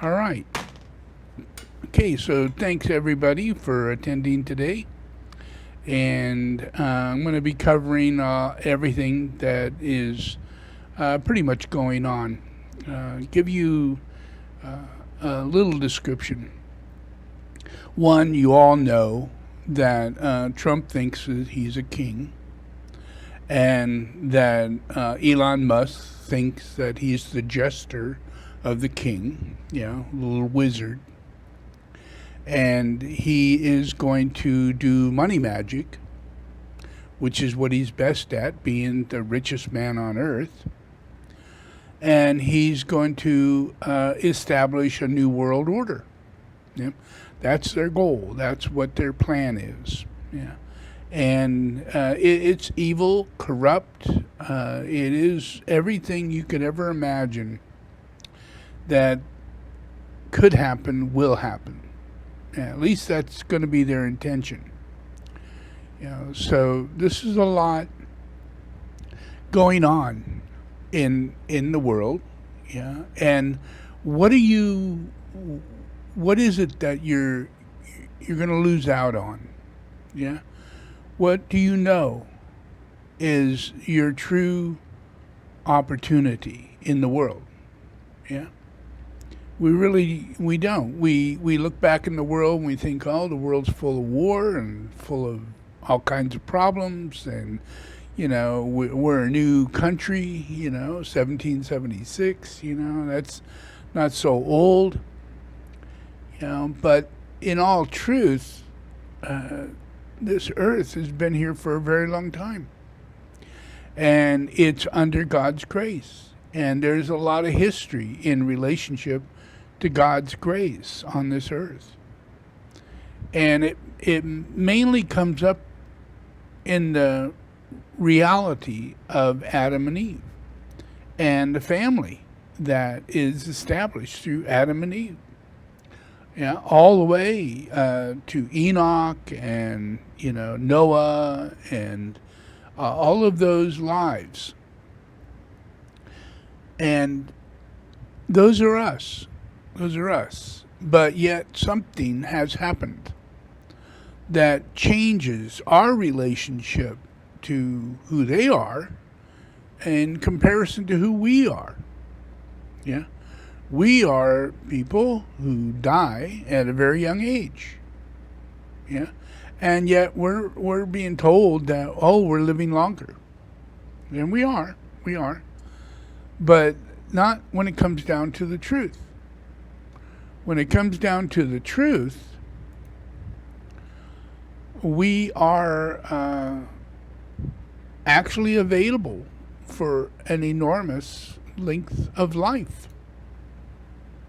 All right. Okay, so thanks everybody for attending today. And I'm going to be covering everything that is pretty much going on. Give you a little description. One, you all know that Trump thinks that he's a king, and that Elon Musk thinks that he's the jester of the king, little wizard. And he is going to do money magic, which is what he's best at, being the richest man on earth. And he's going to establish a new world order. Yeah. That's their goal. That's what their plan is. Yeah. And it's evil, corrupt. It is everything you could ever imagine that could happen, will happen. Yeah, at least that's going to be their intention. So this is a lot going on in the world. Yeah. And what is it that you're going to lose out on? Yeah. What do you know is your true opportunity in the world? Yeah. We don't. We look back in the world and we think, oh, the world's full of war and full of all kinds of problems, and we're a new country, 1776, that's not so old, but in all truth, this earth has been here for a very long time, and it's under God's grace, and there's a lot of history in relationship to God's grace on this earth. And it mainly comes up in the reality of Adam and Eve and the family that is established through Adam and Eve. Yeah, all the way to Enoch and Noah and all of those lives. And those are us. Those are us. But yet something has happened that changes our relationship to who they are in comparison to who we are. Yeah. We are people who die at a very young age. Yeah. And yet we're being told that, we're living longer. And we are. We are. But not when it comes down to the truth. When it comes down to the truth, we are actually available for an enormous length of life.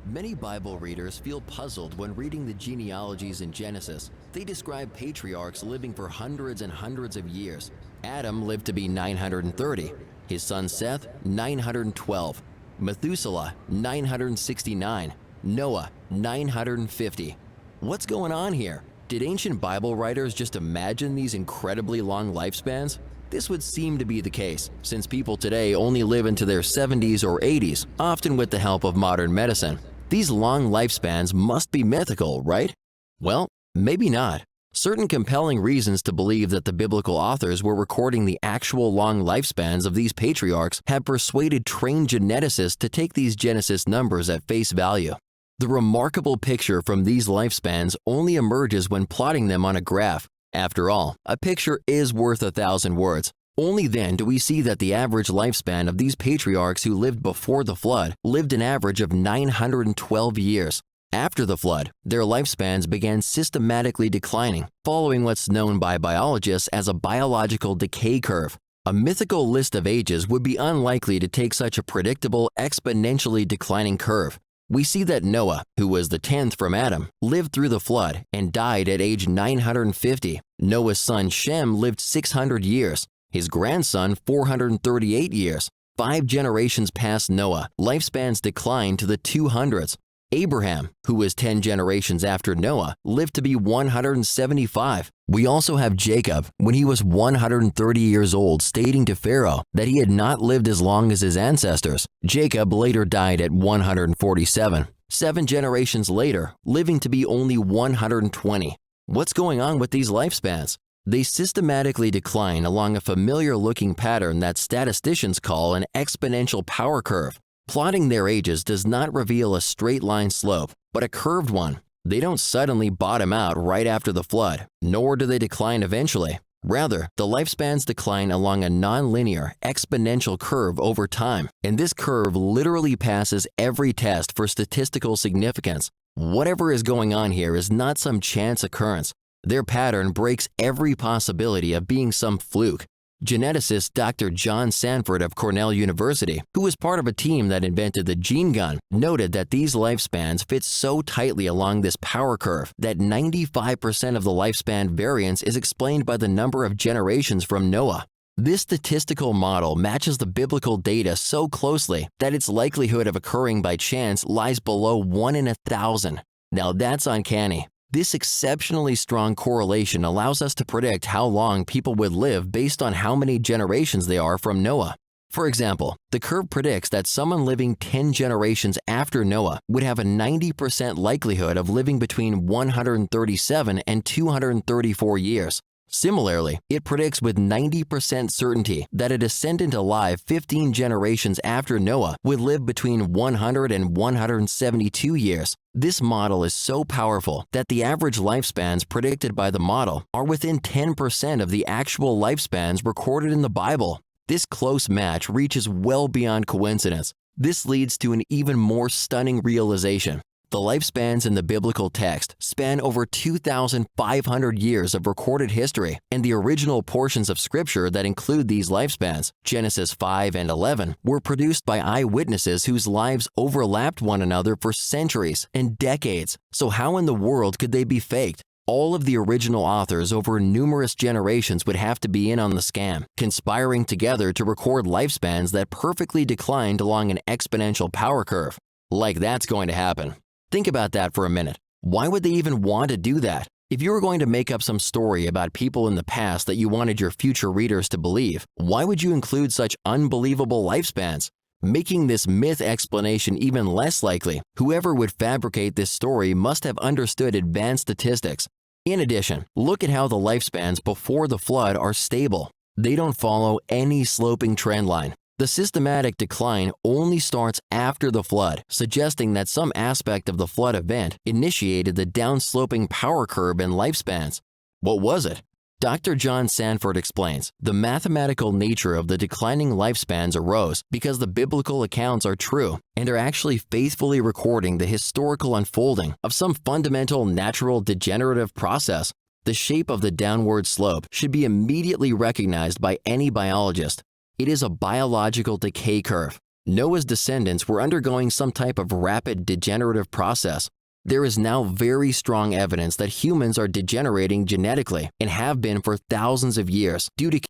Many Bible readers feel puzzled when reading the genealogies in Genesis. They describe patriarchs living for hundreds and hundreds of years. Adam lived to be 930, his son Seth 912, Methuselah 969, Noah 950. What's going on here? Did ancient Bible writers just imagine these incredibly long lifespans? This would seem to be the case, since people today only live into their 70s or 80s, often with the help of modern medicine. These long lifespans must be mythical, right? Well, maybe not. Certain compelling reasons to believe that the biblical authors were recording the actual long lifespans of these patriarchs have persuaded trained geneticists to take these Genesis numbers at face value. The remarkable picture from these lifespans only emerges when plotting them on a graph. After all, a picture is worth 1,000 words. Only then do we see that the average lifespan of these patriarchs who lived before the flood lived an average of 912 years. After the flood, their lifespans began systematically declining, following what's known by biologists as a biological decay curve. A mythical list of ages would be unlikely to take such a predictable, exponentially declining curve. We see that Noah, who was the 10th from Adam, lived through the flood and died at age 950. Noah's son Shem lived 600 years, his grandson 438 years. 5 generations past Noah, lifespans declined to the 200s. Abraham, who was 10 generations after Noah, lived to be 175. We also have Jacob, when he was 130 years old, stating to Pharaoh that he had not lived as long as his ancestors. Jacob later died at 147. 7 generations later, living to be only 120. What's going on with these lifespans? They systematically decline along a familiar-looking pattern that statisticians call an exponential power curve. Plotting their ages does not reveal a straight-line slope, but a curved one. They don't suddenly bottom out right after the flood, nor do they decline eventually. Rather, the lifespans decline along a non-linear, exponential curve over time, and this curve literally passes every test for statistical significance. Whatever is going on here is not some chance occurrence. Their pattern breaks every possibility of being some fluke. Geneticist Dr. John Sanford of Cornell University, who was part of a team that invented the gene gun, noted that these lifespans fit so tightly along this power curve that 95% of the lifespan variance is explained by the number of generations from Noah. This statistical model matches the biblical data so closely that its likelihood of occurring by chance lies below 1 in 1,000. Now that's uncanny. This exceptionally strong correlation allows us to predict how long people would live based on how many generations they are from Noah. For example, the curve predicts that someone living 10 generations after Noah would have a 90% likelihood of living between 137 and 234 years. Similarly, it predicts with 90% certainty that a descendant alive 15 generations after Noah would live between 100 and 172 years. This model is so powerful that the average lifespans predicted by the model are within 10% of the actual lifespans recorded in the Bible. This close match reaches well beyond coincidence. This leads to an even more stunning realization. The lifespans in the biblical text span over 2,500 years of recorded history, and the original portions of Scripture that include these lifespans, Genesis 5 and 11, were produced by eyewitnesses whose lives overlapped one another for centuries and decades. So how in the world could they be faked? All of the original authors over numerous generations would have to be in on the scam, conspiring together to record lifespans that perfectly declined along an exponential power curve. Like that's going to happen. Think about that for a minute. Why would they even want to do that? If you were going to make up some story about people in the past that you wanted your future readers to believe, why would you include such unbelievable lifespans? Making this myth explanation even less likely, whoever would fabricate this story must have understood advanced statistics. In addition, look at how the lifespans before the flood are stable. They don't follow any sloping trend line. The systematic decline only starts after the flood, suggesting that some aspect of the flood event initiated the downsloping power curve in lifespans. What was it? Dr. John Sanford explains, the mathematical nature of the declining lifespans arose because the biblical accounts are true and are actually faithfully recording the historical unfolding of some fundamental natural degenerative process. The shape of the downward slope should be immediately recognized by any biologist. It is a biological decay curve. Noah's descendants were undergoing some type of rapid degenerative process. There is now very strong evidence that humans are degenerating genetically and have been for thousands of years due to...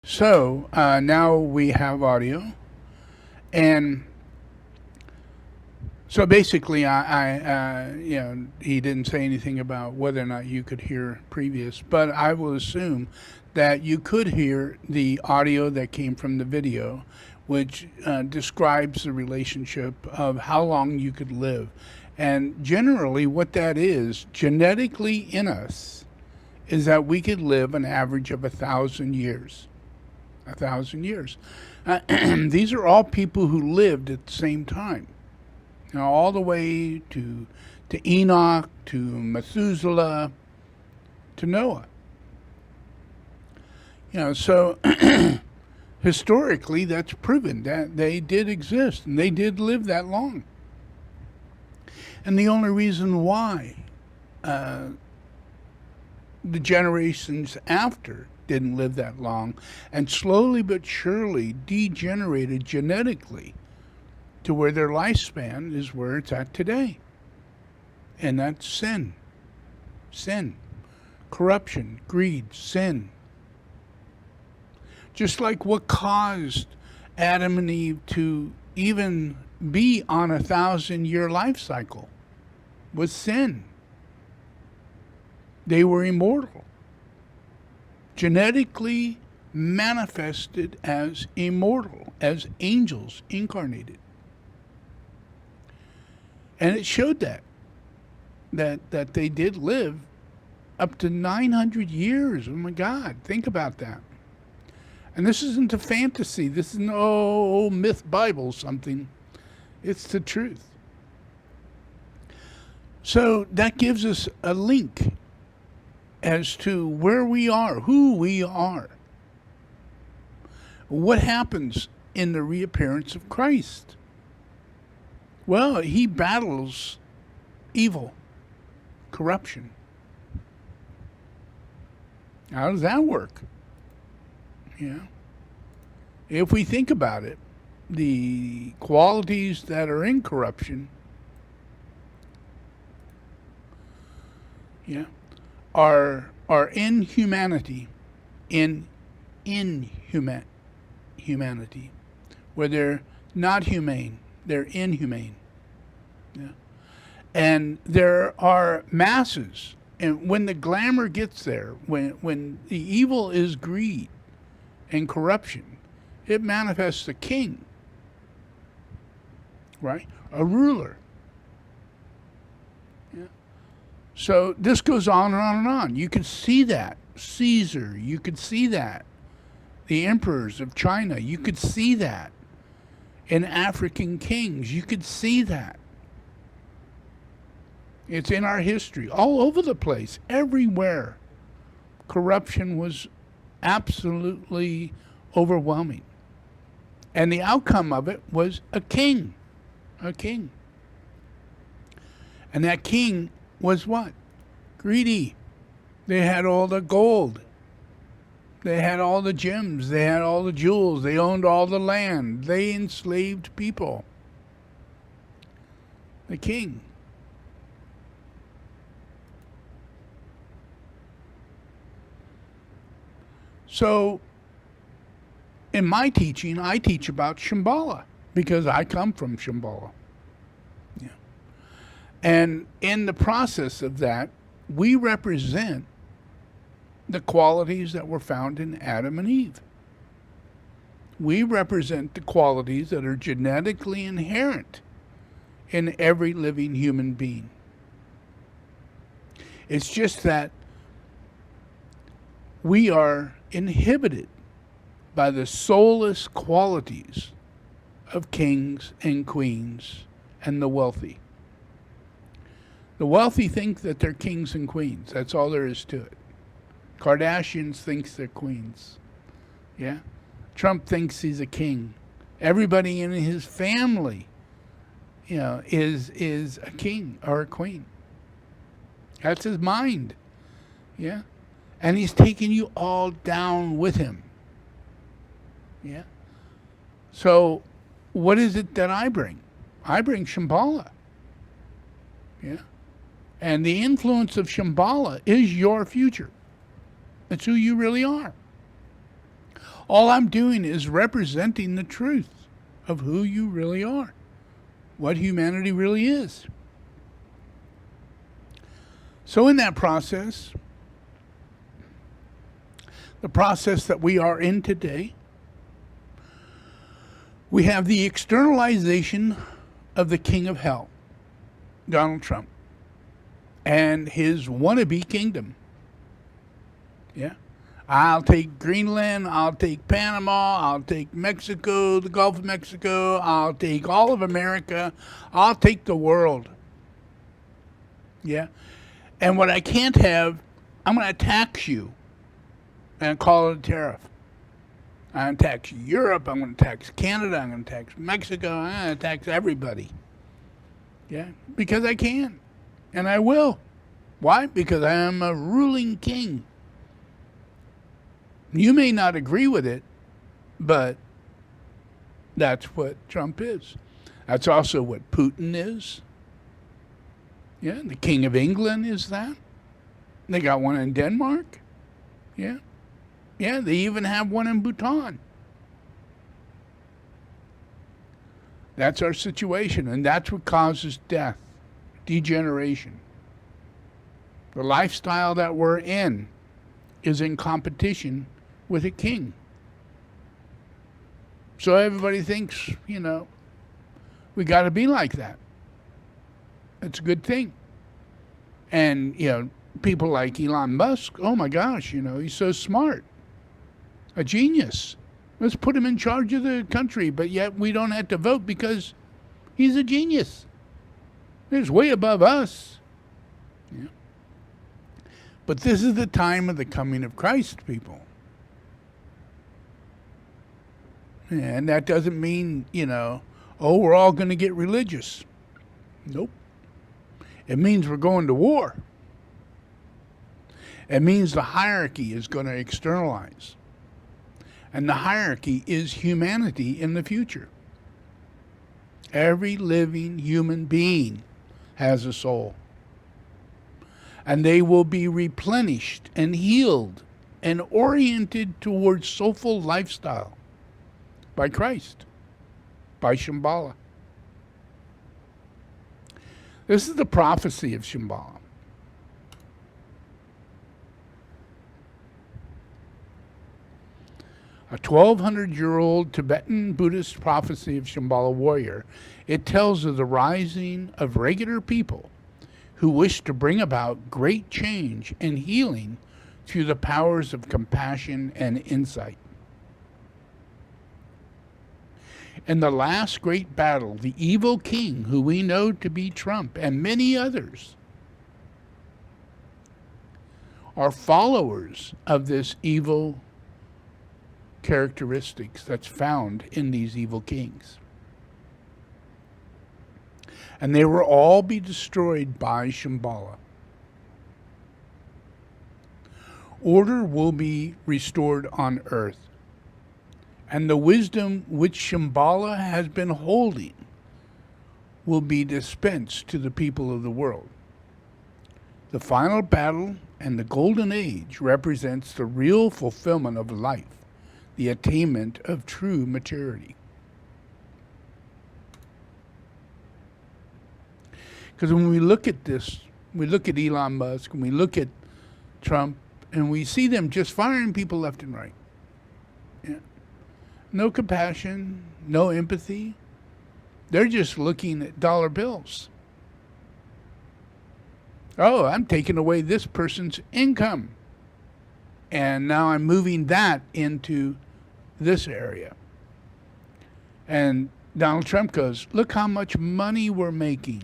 So now we have audio, and so basically, he didn't say anything about whether or not you could hear previous, but I will assume that you could hear the audio that came from the video, which describes the relationship of how long you could live. And generally what that is, genetically in us, is that we could live an average of 1,000 years. 1,000 years. These are all people who lived at the same time. Now, all the way to Enoch, to Methuselah, to Noah. So historically, that's proven that they did exist and they did live that long. And the only reason why the generations after didn't live that long and slowly but surely degenerated genetically to where their lifespan is where it's at today. And that's sin. Sin. Corruption, greed, sin. Just like what caused Adam and Eve to even be on 1,000-year life cycle was sin. They were immortal, genetically manifested as immortal, as angels incarnated. And it showed that they did live up to 900 years. Oh my God, think about that. And this isn't a fantasy. This is no myth Bible something. It's the truth. So that gives us a link as to where we are, who we are. What happens in the reappearance of Christ? Well, he battles evil, corruption. How does that work? If we think about it, the qualities that are in corruption are in humanity, in humanity, where they're not humane, they're inhumane. And there are masses, and when the glamour gets there, when the evil is greed and corruption, it manifests a king, right? A ruler. So this goes on and on and on. You could see that. Caesar, you could see that. The emperors of China, you could see that. In African kings, you could see that. It's in our history, all over the place, everywhere. Corruption was absolutely overwhelming. And the outcome of it was a king. A king. And that king was what? Greedy. They had all the gold. They had all the gems. They had all the jewels. They owned all the land. They enslaved people. The king. So, in my teaching, I teach about Shambhala because I come from Shambhala. And in the process of that, we represent the qualities that were found in Adam and Eve. We represent the qualities that are genetically inherent in every living human being. It's just that we are inhibited by the soulless qualities of kings and queens and the wealthy. The wealthy think that they're kings and queens. That's all there is to it. Kardashians thinks they're queens. Trump thinks he's a king. Everybody in his family, is a king or a queen. That's his mind. And he's taking you all down with him. So what is it that I bring? I bring Shambhala. And the influence of Shambhala is your future. It's who you really are. All I'm doing is representing the truth of who you really are, what humanity really is. So in that process, the process that we are in today, we have the externalization of the king of hell, Donald Trump, and his wannabe kingdom. I'll take Greenland, I'll take Panama, I'll take Mexico, the Gulf of Mexico, I'll take all of America, I'll take the world. And what I can't have, I'm going to tax you and call it a tariff. I'm going to tax Europe, I'm going to tax Canada, I'm going to tax Mexico, I'm going to tax everybody. Because I can. And I will. Why? Because I am a ruling king. You may not agree with it, but that's what Trump is. That's also what Putin is. The King of England is that. They got one in Denmark. They even have one in Bhutan. That's our situation, and that's what causes death, degeneration. The lifestyle that we're in is in competition with a king. So everybody thinks, we got to be like that. It's a good thing. And, people like Elon Musk, oh my gosh, he's so smart. A genius. Let's put him in charge of the country, but yet we don't have to vote because he's a genius. He's way above us. Yeah. But this is the time of the coming of Christ, people. And that doesn't mean, we're all going to get religious. Nope. It means we're going to war. It means the hierarchy is going to externalize. And the hierarchy is humanity in the future. Every living human being has a soul. And they will be replenished and healed and oriented towards soulful lifestyle by Christ, by Shambhala. This is the prophecy of Shambhala. A 1,200-year-old Tibetan Buddhist prophecy of Shambhala warrior. It tells of the rising of regular people who wish to bring about great change and healing through the powers of compassion and insight. In the last great battle, the evil king, who we know to be Trump, and many others, are followers of this evil characteristics that's found in these evil kings. And they will all be destroyed by Shambhala. Order will be restored on earth. And the wisdom which Shambhala has been holding will be dispensed to the people of the world. The final battle and the golden age represents the real fulfillment of life, the attainment of true maturity. Because when we look at this, we look at Elon Musk, and we look at Trump, and we see them just firing people left and right. Yeah. No compassion, no empathy. They're just looking at dollar bills. Oh, I'm taking away this person's income. And now I'm moving that into this area. And Donald Trump goes, look how much money we're making.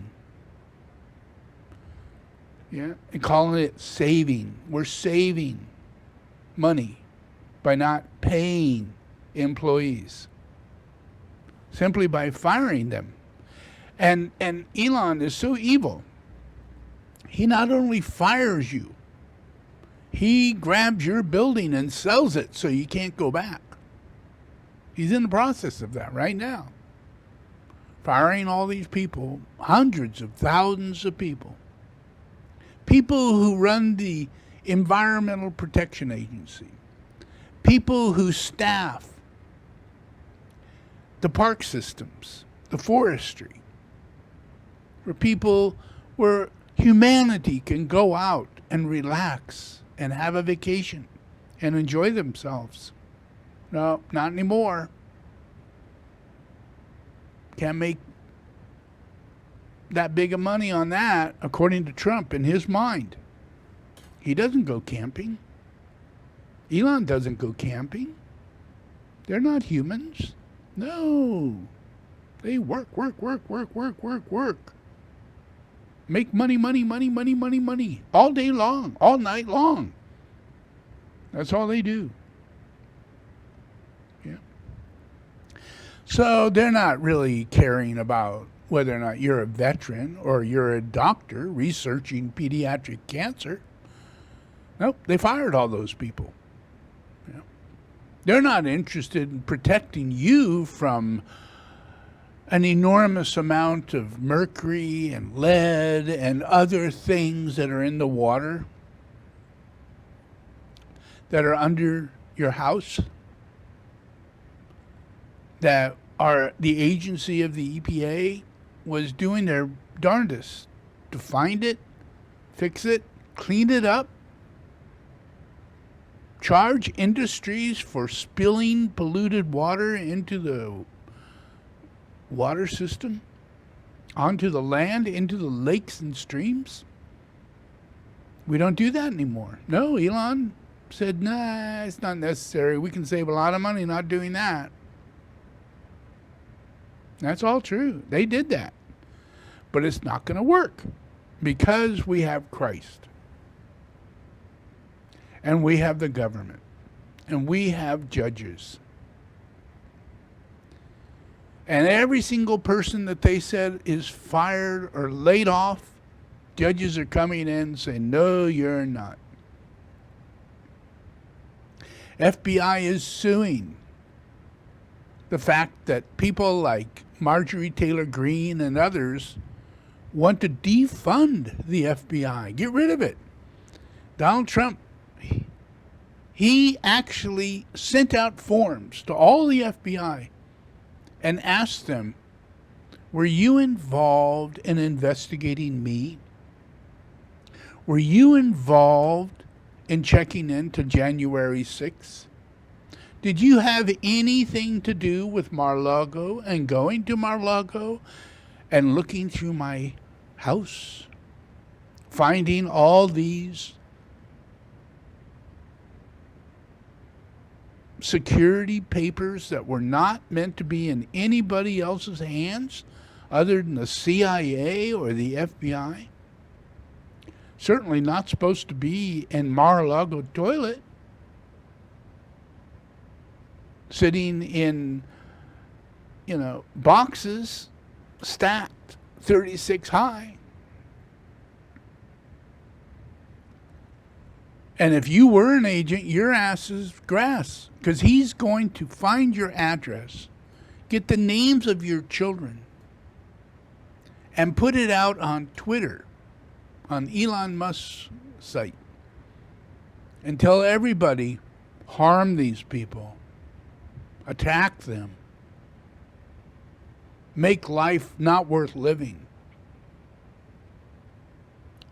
Yeah, and calling it saving. We're saving money by not paying employees, simply by firing them. And Elon is so evil. He not only fires you, he grabs your building and sells it so you can't go back. He's in the process of that right now. Firing all these people, hundreds of thousands of people. People who run the Environmental Protection Agency. People who staff the park systems, the forestry. For people where humanity can go out and relax and have a vacation and enjoy themselves. No, not anymore. Can't make that big of money on that, according to Trump, in his mind. He doesn't go camping. Elon doesn't go camping. They're not humans. No. They work. Make money. All day long, all night long. That's all they do. Yeah. So they're not really caring about whether or not you're a veteran or you're a doctor researching pediatric cancer. Nope, they fired all those people. Yeah. They're not interested in protecting you from an enormous amount of mercury and lead and other things that are in the water that are under your house, that are the agency of the EPA was doing their darndest to find it, fix it, clean it up, charge industries for spilling polluted water into the water system. onto the land, into the lakes and streams. We don't do that anymore. No, Elon said, nah, it's not necessary. We can save a lot of money not doing that. That's all true. They did that. But it's not going to work because we have Christ. And we have the government. And we have judges. And every single person that they said is fired or laid off, judges are coming in saying, no, you're not. FBI is suing the fact that people like Marjorie Taylor Greene and others want to defund the FBI. Get rid of it. Donald Trump, he actually sent out forms to all the FBI and asked them, were you involved in investigating me? Were you involved in checking into January 6th? Did you have anything to do with Mar-a-Lago and going to Mar-a-Lago and looking through my house, finding all these security papers that were not meant to be in anybody else's hands other than the CIA or the FBI? Certainly not supposed to be in Mar-a-Lago toilet, sitting in, boxes stacked 36 high. And if you were an agent, your ass is grass, because he's going to find your address, get the names of your children, and put it out on Twitter, on Elon Musk's site, and tell everybody, harm these people, attack them, make life not worth living,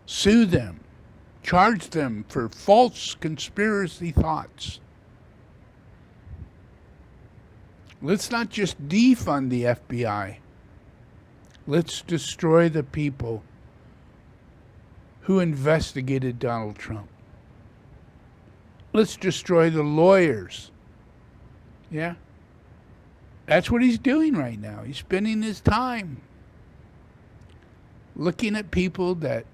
sue them, charge them for false conspiracy thoughts. Let's not just defund the FBI. Let's destroy the people who investigated Donald Trump. Let's destroy the lawyers. Yeah? That's what he's doing right now. He's spending his time looking at people that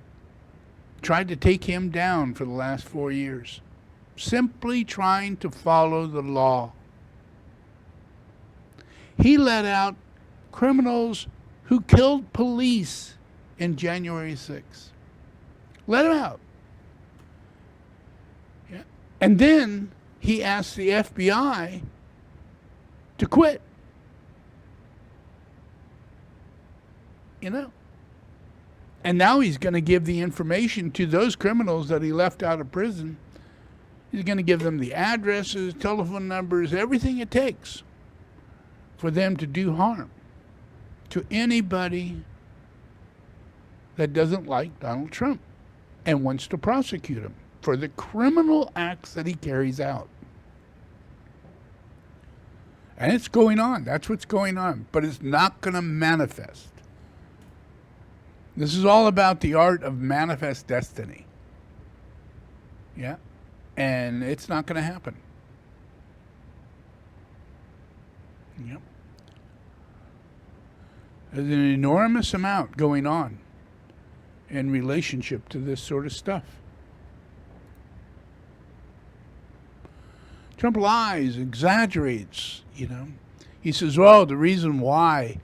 tried to take him down for the last 4 years, simply trying to follow the law. He let out criminals who killed police in January 6th. Let them out. Yeah. And then he asked the FBI to quit. And now he's going to give the information to those criminals that he left out of prison. He's going to give them the addresses, telephone numbers, everything it takes for them to do harm to anybody that doesn't like Donald Trump and wants to prosecute him for the criminal acts that he carries out. And it's going on. That's what's going on. But it's not going to manifest. This is all about the art of manifest destiny. Yeah? And it's not going to happen. Yep. There's an enormous amount going on in relationship to this sort of stuff. Trump lies, exaggerates, He says, well, the reason why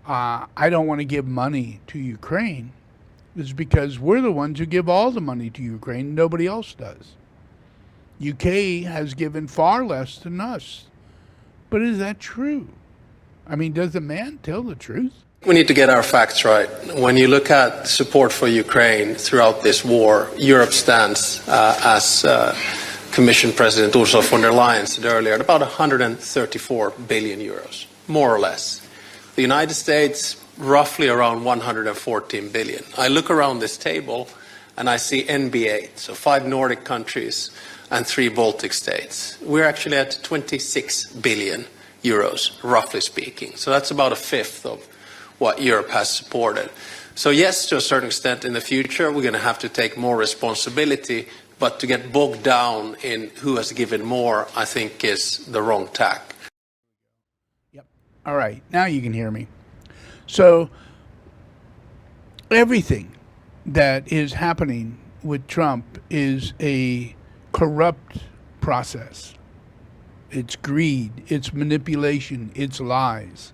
I don't want to give money to Ukraine is because we're the ones who give all the money to Ukraine. Nobody else does. UK has given far less than us. But is that true? I mean, does the man tell the truth? We need to get our facts right. When you look at support for Ukraine throughout this war, Europe stands, as Commission President Ursula von der Leyen said earlier, at about 134 billion euros, more or less. The United States, roughly around 114 billion. I look around this table and I see NBA, so 5 Nordic countries and 3 Baltic states. We're actually at 26 billion euros, roughly speaking. So that's about a fifth of what Europe has supported. So yes, to a certain extent in the future, we're going to have to take more responsibility, but to get bogged down in who has given more, I think is the wrong tack. Yep. All right. Now you can hear me. So everything that is happening with Trump is a corrupt process. It's greed, it's manipulation, it's lies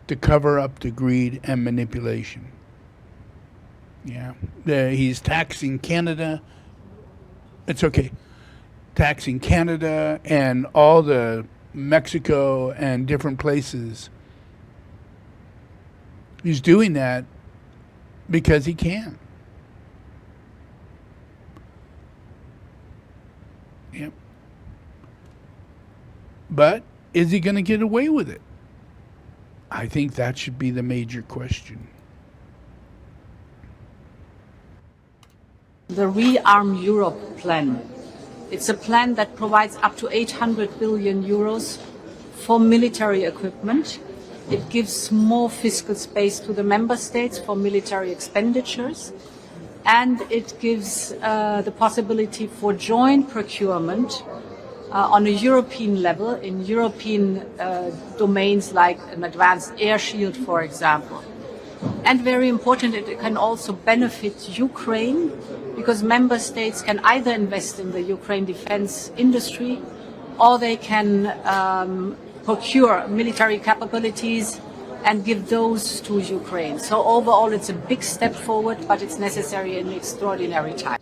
to cover up the greed and manipulation. Yeah. He's taxing Canada. It's okay. Taxing Canada and all the Mexico and different places. He's doing that because he can. Yep. But is he going to get away with it? I think that should be the major question. The Rearm Europe plan. It's a plan that provides up to 800 billion euros for military equipment. It gives more fiscal space to the member states for military expenditures. And it gives the possibility for joint procurement on a European level in European domains like an advanced air shield, for example. And very important, it can also benefit Ukraine because member states can either invest in the Ukraine defense industry or they can procure military capabilities and give those to Ukraine. So overall, it's a big step forward, but it's necessary in extraordinary time.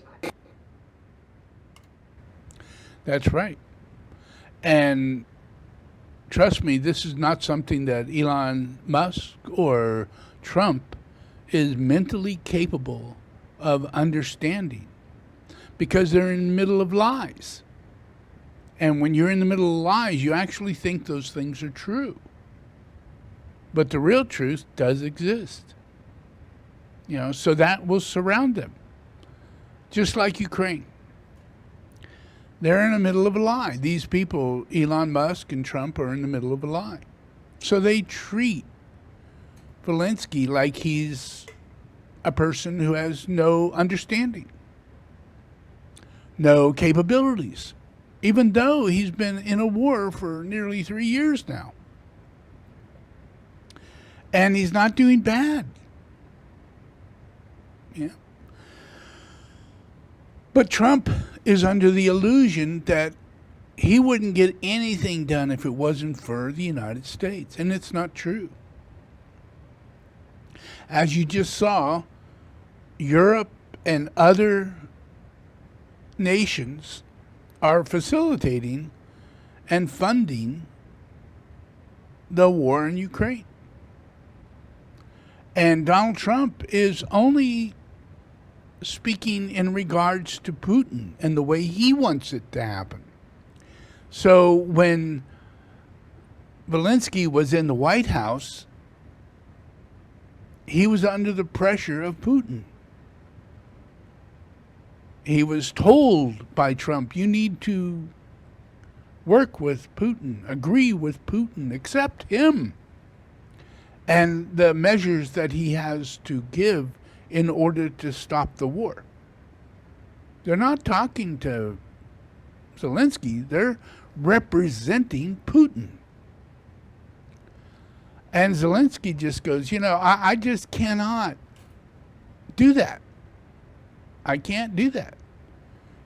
That's right. And trust me, this is not something that Elon Musk or Trump is mentally capable of understanding because they're in the middle of lies. And when you're in the middle of lies, you actually think those things are true. But the real truth does exist. You know, so that will surround them. Just like Ukraine. They're in the middle of a lie. These people, Elon Musk and Trump, are in the middle of a lie. So they treat Zelensky like he's a person who has no understanding, no capabilities, even though he's been in a war for nearly 3 years now. And he's not doing bad. Yeah. But Trump is under the illusion that he wouldn't get anything done if it wasn't for the United States. And it's not true. As you just saw, Europe and other nations are facilitating and funding the war in Ukraine. And Donald Trump is only speaking in regards to Putin and the way he wants it to happen. So when Zelensky was in the White House, he was under the pressure of Putin. He was told by Trump, you need to work with Putin, agree with Putin, accept him, and the measures that he has to give in order to stop the war. They're not talking to Zelensky, they're representing Putin. And Zelensky just goes, you know, I just cannot do that. I can't do that.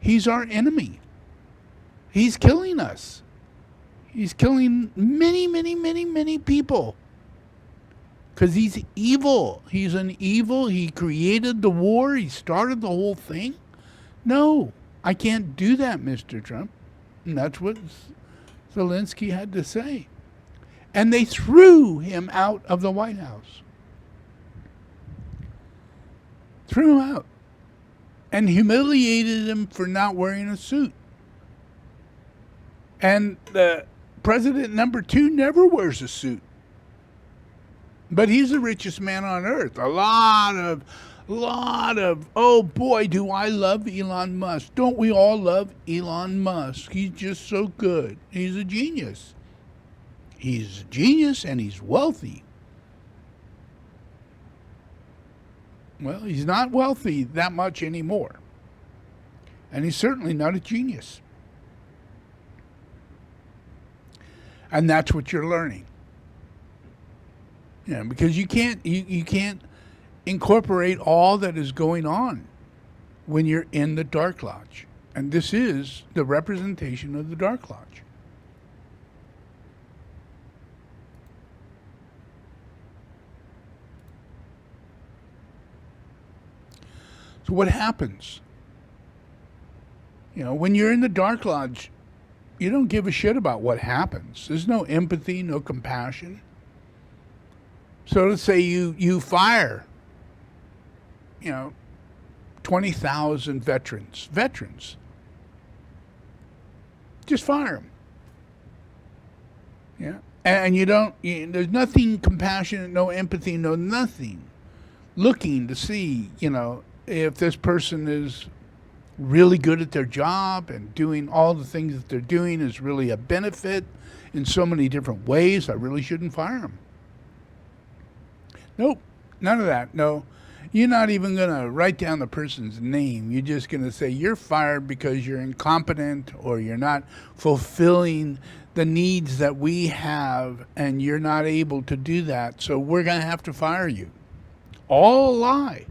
He's our enemy. He's killing us. He's killing many, many, many, many people. Because he's evil. He's an evil. He created the war. He started the whole thing. No, I can't do that, Mr. Trump. And that's what Zelensky had to say. And they threw him out of the White House. Threw him out. And humiliated him for not wearing a suit. And the president number 2 never wears a suit. But he's the richest man on earth. A lot of, oh boy, do I love Elon Musk. Don't we all love Elon Musk? He's just so good. He's a genius. He's a genius and he's wealthy. Well, he's not wealthy that much anymore. And he's certainly not a genius. And that's what you're learning. Because you can't incorporate all that is going on when you're in the Dark Lodge. And this is the representation of the Dark Lodge. So what happens? When you're in the Dark Lodge, you don't give a shit about what happens. There's no empathy, no compassion. So let's say you fire, 20,000 veterans. Just fire them. Yeah. And there's nothing compassionate, no empathy, no nothing. Looking to see, if this person is really good at their job and doing all the things that they're doing is really a benefit in so many different ways, I really shouldn't fire them. Nope, none of that. No, you're not even going to write down the person's name. You're just going to say you're fired because you're incompetent or you're not fulfilling the needs that we have and you're not able to do that. So we're going to have to fire you. All a lie.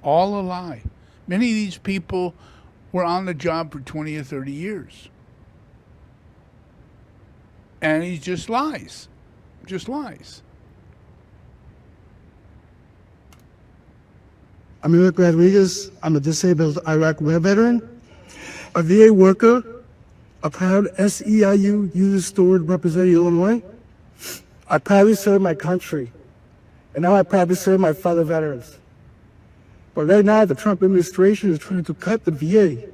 All a lie. Many of these people were on the job for 20 or 30 years. And he just lies. Just lies. I'm Eric Rodriguez. I'm a disabled Iraq war veteran, a VA worker, a proud SEIU user steward representing Illinois. I proudly serve my country, and now I proudly serve my fellow veterans. But right now, the Trump administration is trying to cut the VA,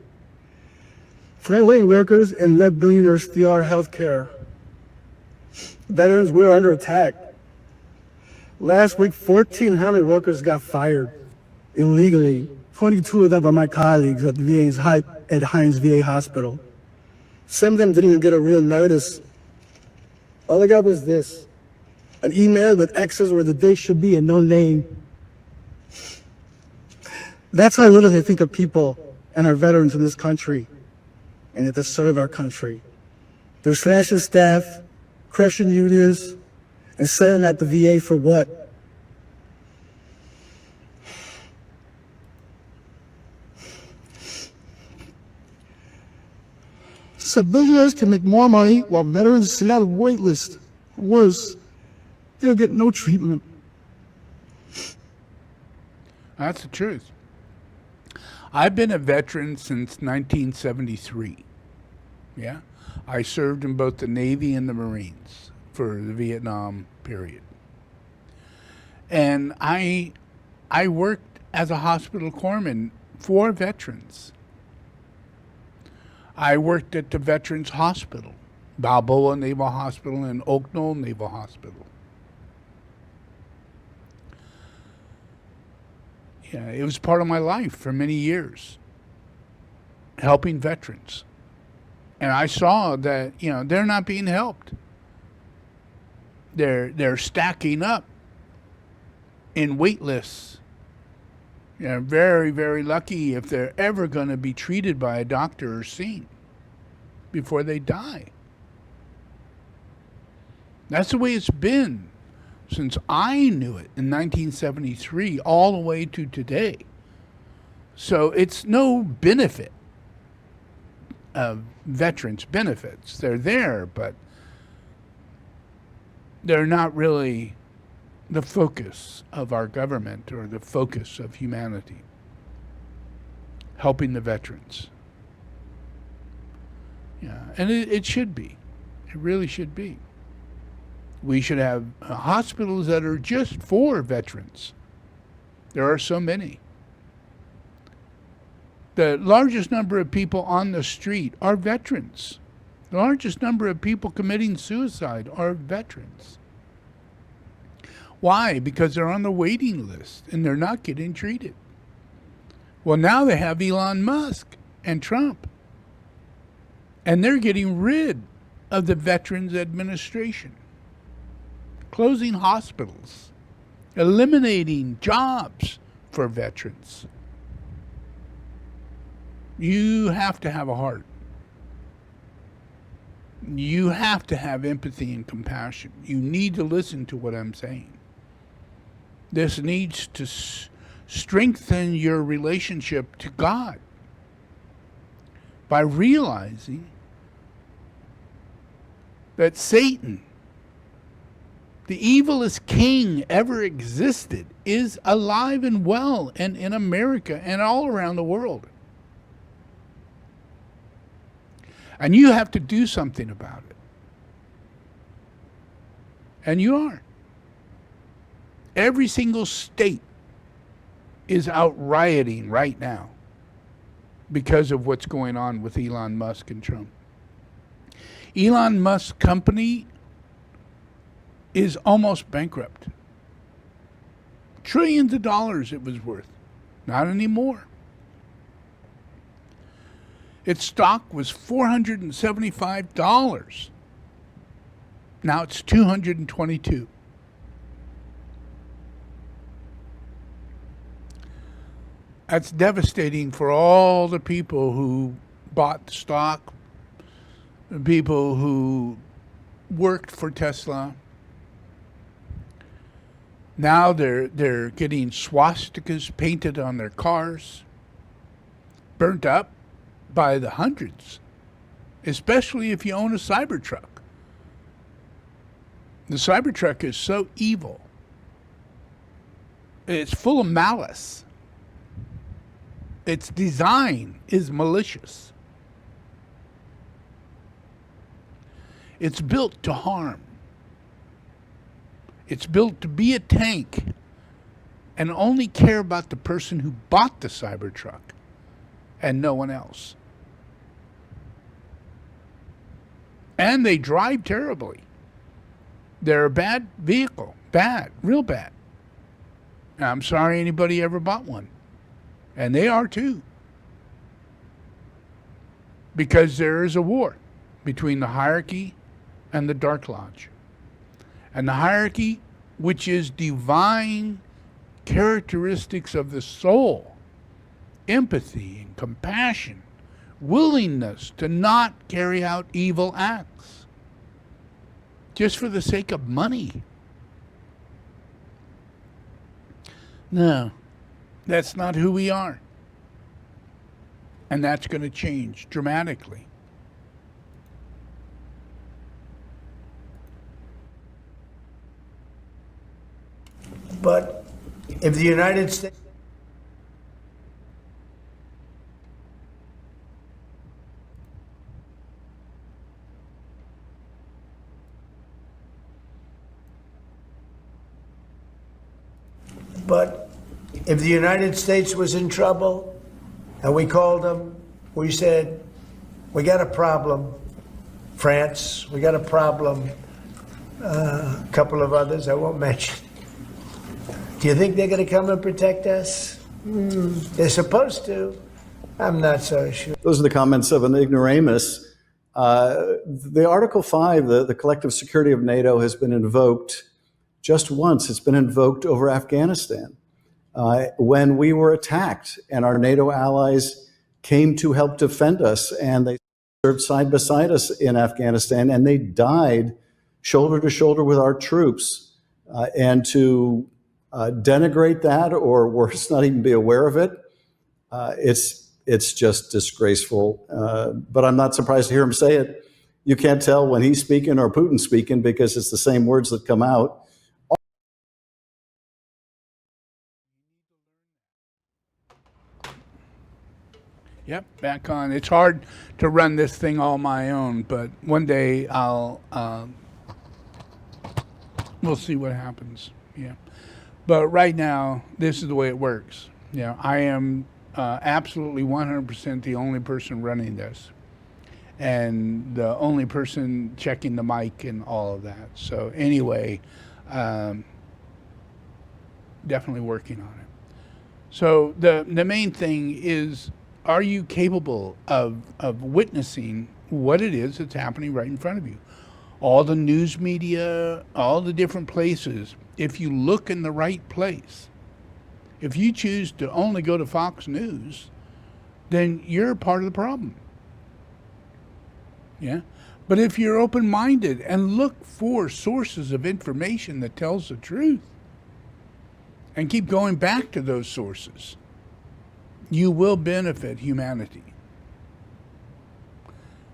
frontline workers, and let billionaires steal our health care. Veterans, we're under attack. Last week, 1,400 workers got fired illegally. 22 of them are my colleagues at the at Hines VA Hospital. Some of them didn't even get a real notice. All I got was this, an email with X's where the date should be and no name. That's how little they think of people and our veterans in this country and that they serve our country. They're slashing staff, crushing unions, and selling at the VA for what? Civilians can make more money while veterans sit out of wait list. Worse, they'll get no treatment. That's the truth. I've been a veteran since 1973. Yeah. I served in both the Navy and the Marines for the Vietnam period. And I worked as a hospital corpsman for veterans. I worked at the Veterans Hospital, Balboa Naval Hospital and Oak Knoll Naval Hospital. Yeah, it was part of my life for many years, helping veterans. And I saw that, they're not being helped. They're stacking up in wait lists. Very, very lucky if they're ever going to be treated by a doctor or seen before they die. That's the way it's been since I knew it in 1973 all the way to today. So it's no benefit of veterans' benefits. They're there, but they're not really the focus of our government or the focus of humanity. Helping the veterans. Yeah, and it should be. It really should be. We should have hospitals that are just for veterans. There are so many. The largest number of people on the street are veterans. The largest number of people committing suicide are veterans. Why? Because they're on the waiting list and they're not getting treated. Well, now they have Elon Musk and Trump. And they're getting rid of the Veterans Administration. Closing hospitals. Eliminating jobs for veterans. You have to have a heart. You have to have empathy and compassion. You need to listen to what I'm saying. This needs to strengthen your relationship to God by realizing that Satan, the evilest king ever existed, is alive and well, and in America and all around the world. And you have to do something about it. And you are. Every single state is out rioting right now because of what's going on with Elon Musk and Trump. Elon Musk's company is almost bankrupt. Trillions of dollars it was worth. Not anymore. Its stock was $475. Now it's $222. That's devastating for all the people who bought the stock, the people who worked for Tesla. Now they're getting swastikas painted on their cars, burnt up by the hundreds, especially if you own a Cybertruck. The Cybertruck is so evil. It's full of malice. Its design is malicious. It's built to harm. It's built to be a tank and only care about the person who bought the Cybertruck and no one else. And they drive terribly. They're a bad vehicle. Bad. Real bad. I'm sorry anybody ever bought one. And they are too. Because there is a war between the hierarchy and the Dark Lodge. And the hierarchy, which is divine characteristics of the soul, empathy and compassion, willingness to not carry out evil acts just for the sake of money. No, that's not who we are. And that's going to change dramatically. But if the United States... But if the United States was in trouble and we called them, we said, we got a problem. France, we got a problem. A couple of others I won't mention. Do you think they're going to come and protect us? They're supposed to. I'm not so sure. Those are the comments of an ignoramus. The Article 5, the collective security of NATO, has been invoked just once. It's been invoked over Afghanistan when we were attacked and our NATO allies came to help defend us, and they served side by side us in Afghanistan, and they died shoulder to shoulder with our troops. And to denigrate that, or worse, not even be aware of it, it's just disgraceful. But I'm not surprised to hear him say it. You can't tell when he's speaking or Putin's speaking because it's the same words that come out. Yep, back on. It's hard to run this thing all my own, but one day we'll see what happens. Yeah. But right now, this is the way it works. You know, I am absolutely 100% the only person running this, and the only person checking the mic and all of that. So anyway, definitely working on it. So the main thing is, are you capable of witnessing what it is that's happening right in front of you? All the news media, all the different places, if you look in the right place, If you choose to only go to Fox News, then you're part of the problem. Yeah? But if you're open-minded and look for sources of information that tells the truth and keep going back to those sources, you will benefit humanity.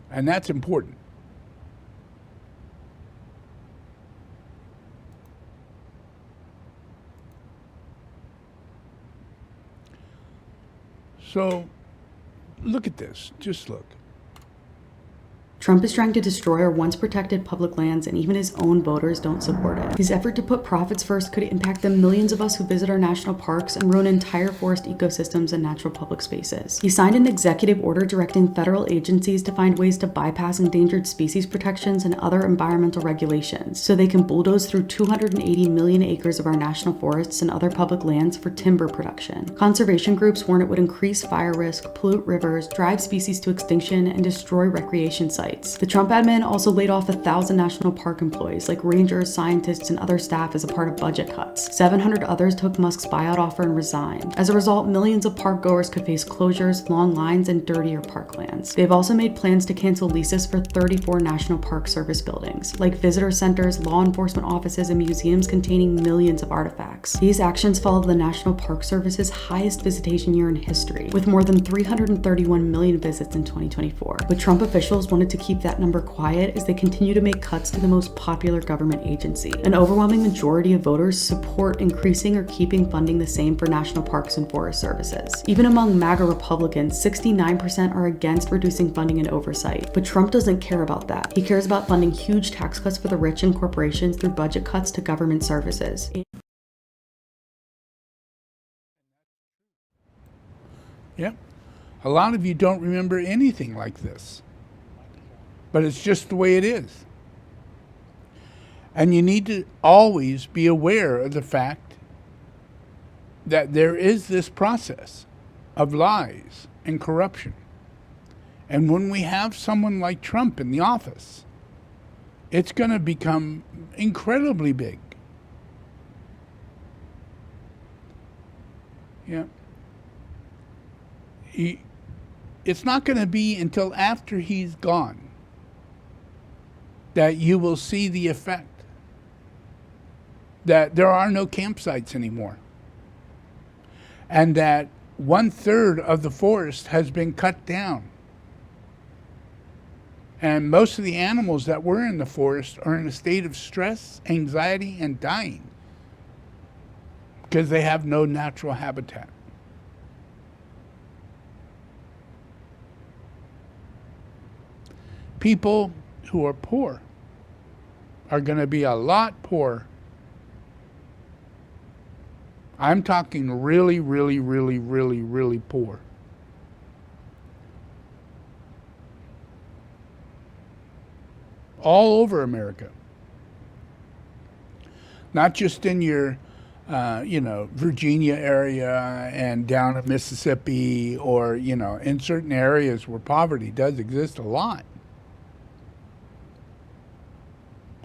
And that's important. So, look at this. Just look. Trump is trying to destroy our once protected public lands, and even his own voters don't support it. His effort to put profits first could impact the millions of us who visit our national parks and ruin entire forest ecosystems and natural public spaces. He signed an executive order directing federal agencies to find ways to bypass endangered species protections and other environmental regulations, so they can bulldoze through 280 million acres of our national forests and other public lands for timber production. Conservation groups warn it would increase fire risk, pollute rivers, drive species to extinction, and destroy recreation sites. The Trump admin also laid off 1,000 national park employees like rangers, scientists, and other staff as a part of budget cuts. 700 others took Musk's buyout offer and resigned. As a result, millions of park goers could face closures, long lines, and dirtier parklands. They've also made plans to cancel leases for 34 National Park Service buildings, like visitor centers, law enforcement offices, and museums containing millions of artifacts. These actions follow the National Park Service's highest visitation year in history, with more than 331 million visits in 2024. But Trump officials wanted to keep that number quiet as they continue to make cuts to the most popular government agency. An overwhelming majority of voters support increasing or keeping funding the same for national parks and forest services. Even among MAGA Republicans, 69% are against reducing funding and oversight. But Trump doesn't care about that. He cares about funding huge tax cuts for the rich and corporations through budget cuts to government services. Yep. A lot of you don't remember anything like this. But it's just the way it is. And you need to always be aware of the fact that there is this process of lies and corruption. And when we have someone like Trump in the office, it's going to become incredibly big. Yeah. It's not going to be until after he's gone that you will see the effect, that there are no campsites anymore, and that 1/3 of the forest has been cut down. And most of the animals that were in the forest are in a state of stress, anxiety, and dying because they have no natural habitat. People who are poor are going to be a lot poorer. I'm talking really, really, really, really, really poor. All over America. Not just in your, Virginia area and down in Mississippi or, in certain areas where poverty does exist a lot.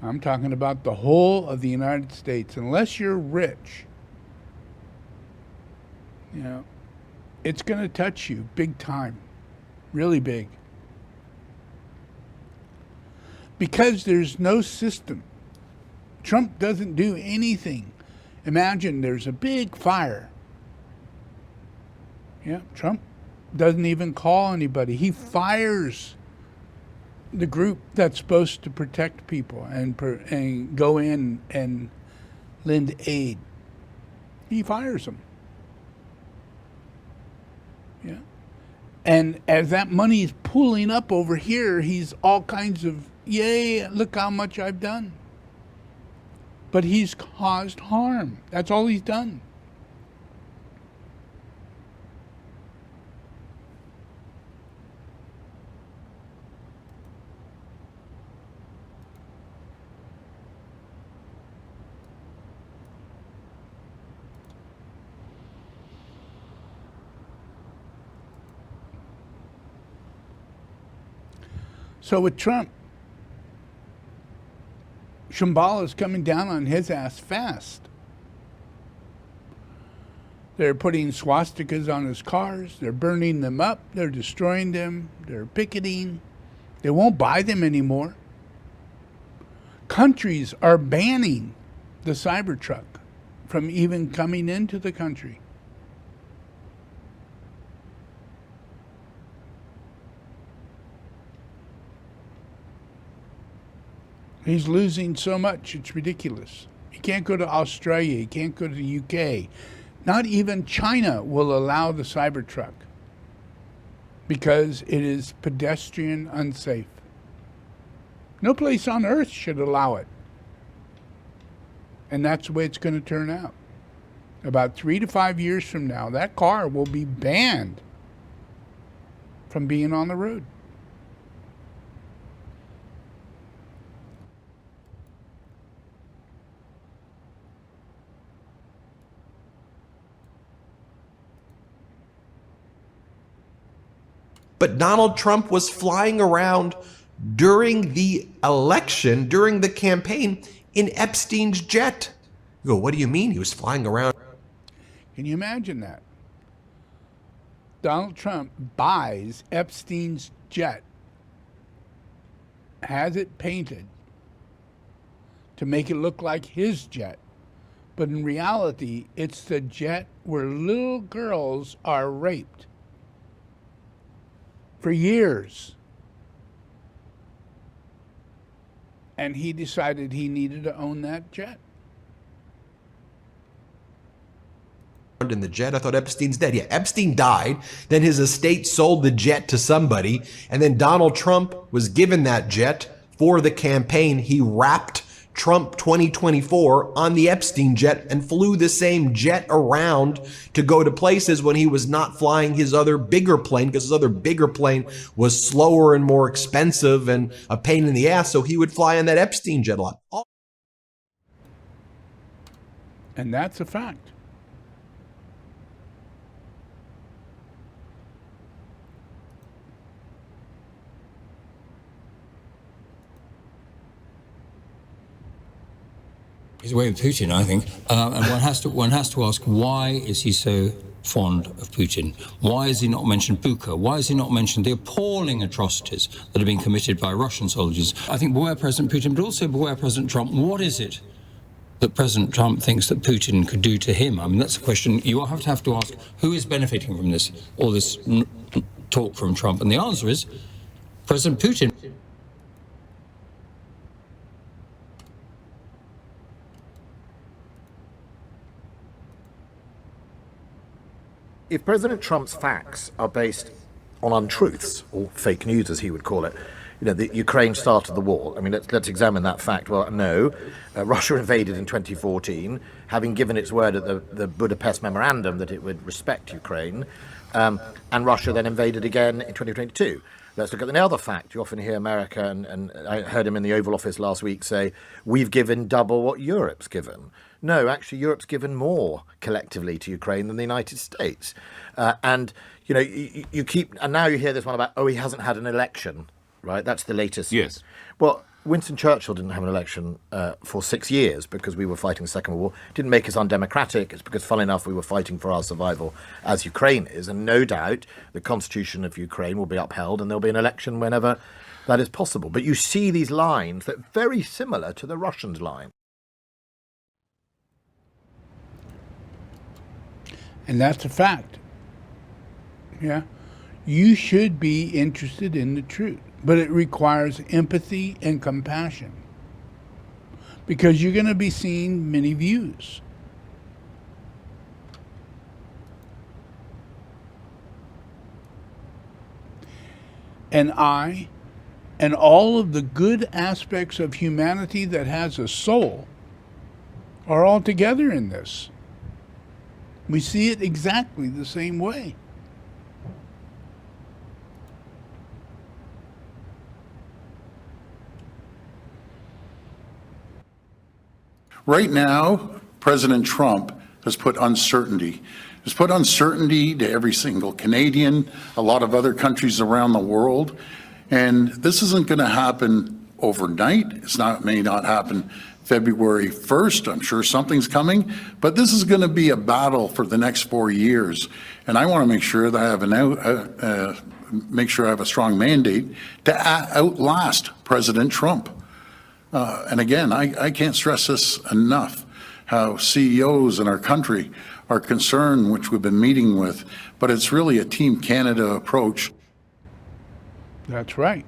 I'm talking about the whole of the United States. Unless you're rich, it's going to touch you big time, really big. Because there's no system. Trump doesn't do anything. Imagine there's a big fire. Yeah, Trump doesn't even call anybody. He fires the group that's supposed to protect people and go in and lend aid. He fires them. Yeah. And as that money is pooling up over here, he's all kinds of, yay, look how much I've done. But he's caused harm. That's all he's done. So with Trump, Shambhala is coming down on his ass fast. They're putting swastikas on his cars. They're burning them up. They're destroying them. They're picketing. They won't buy them anymore. Countries are banning the Cybertruck from even coming into the country. He's losing so much, it's ridiculous. He can't go to Australia, he can't go to the UK. Not even China will allow the Cybertruck because it is pedestrian unsafe. No place on earth should allow it. And that's the way it's going to turn out. About 3 to 5 years from now, that car will be banned from being on the road. But Donald Trump was flying around during the election, during the campaign, in Epstein's jet. You go, what do you mean he was flying around? Can you imagine that? Donald Trump buys Epstein's jet, has it painted to make it look like his jet. But in reality, it's the jet where little girls are raped for years. And he decided he needed to own that jet. In the jet, I thought Epstein's dead. Yeah, Epstein died. Then his estate sold the jet to somebody. And then Donald Trump was given that jet for the campaign. He wrapped Trump 2024 on the Epstein jet and flew the same jet around to go to places when he was not flying his other bigger plane, because his other bigger plane was slower and more expensive and a pain in the ass. So he would fly on that Epstein jet a lot. And that's a fact. He's away with Putin, I think. And one has to ask, why is he so fond of Putin? Why has he not mentioned Bucha? Why has he not mentioned the appalling atrocities that are being committed by Russian soldiers? I think beware President Putin, but also beware President Trump. What is it that President Trump thinks that Putin could do to him? I mean, that's a question you have to ask, who is benefiting from this, all this talk from Trump? And the answer is President Putin. If President Trump's facts are based on untruths, or fake news as he would call it, you know, the Ukraine started the war. I mean, let's examine that fact. Well, no, Russia invaded in 2014, having given its word at the Budapest Memorandum that it would respect Ukraine, and Russia then invaded again in 2022. Let's look at the other fact. You often hear America, and I heard him in the Oval Office last week say, we've given double what Europe's given. No, actually, Europe's given more collectively to Ukraine than the United States. And, you know, you keep, and now you hear this one about, oh, he hasn't had an election, right? That's the latest. Yes. Well, Winston Churchill didn't have an election for 6 years because we were fighting the Second World War. It didn't make us undemocratic. It's because, funnily enough, we were fighting for our survival as Ukraine is. And no doubt the constitution of Ukraine will be upheld and there'll be an election whenever that is possible. But you see these lines that are very similar to the Russians' line. And that's a fact. Yeah. You should be interested in the truth, but it requires empathy and compassion because you're going to be seeing many views. And I, and all of the good aspects of humanity that has a soul, are all together in this. We see it exactly the same way. Right now, President Trump has put uncertainty. Has put uncertainty to every single Canadian, a lot of other countries around the world. And this isn't going to happen overnight. May not happen February 1st. I'm sure something's coming, but this is going to be a battle for the next 4 years. And I want to make sure that I have a strong mandate to outlast President Trump. And again, I can't stress this enough, how CEOs in our country are concerned, which we've been meeting with, but it's really a Team Canada approach. That's right.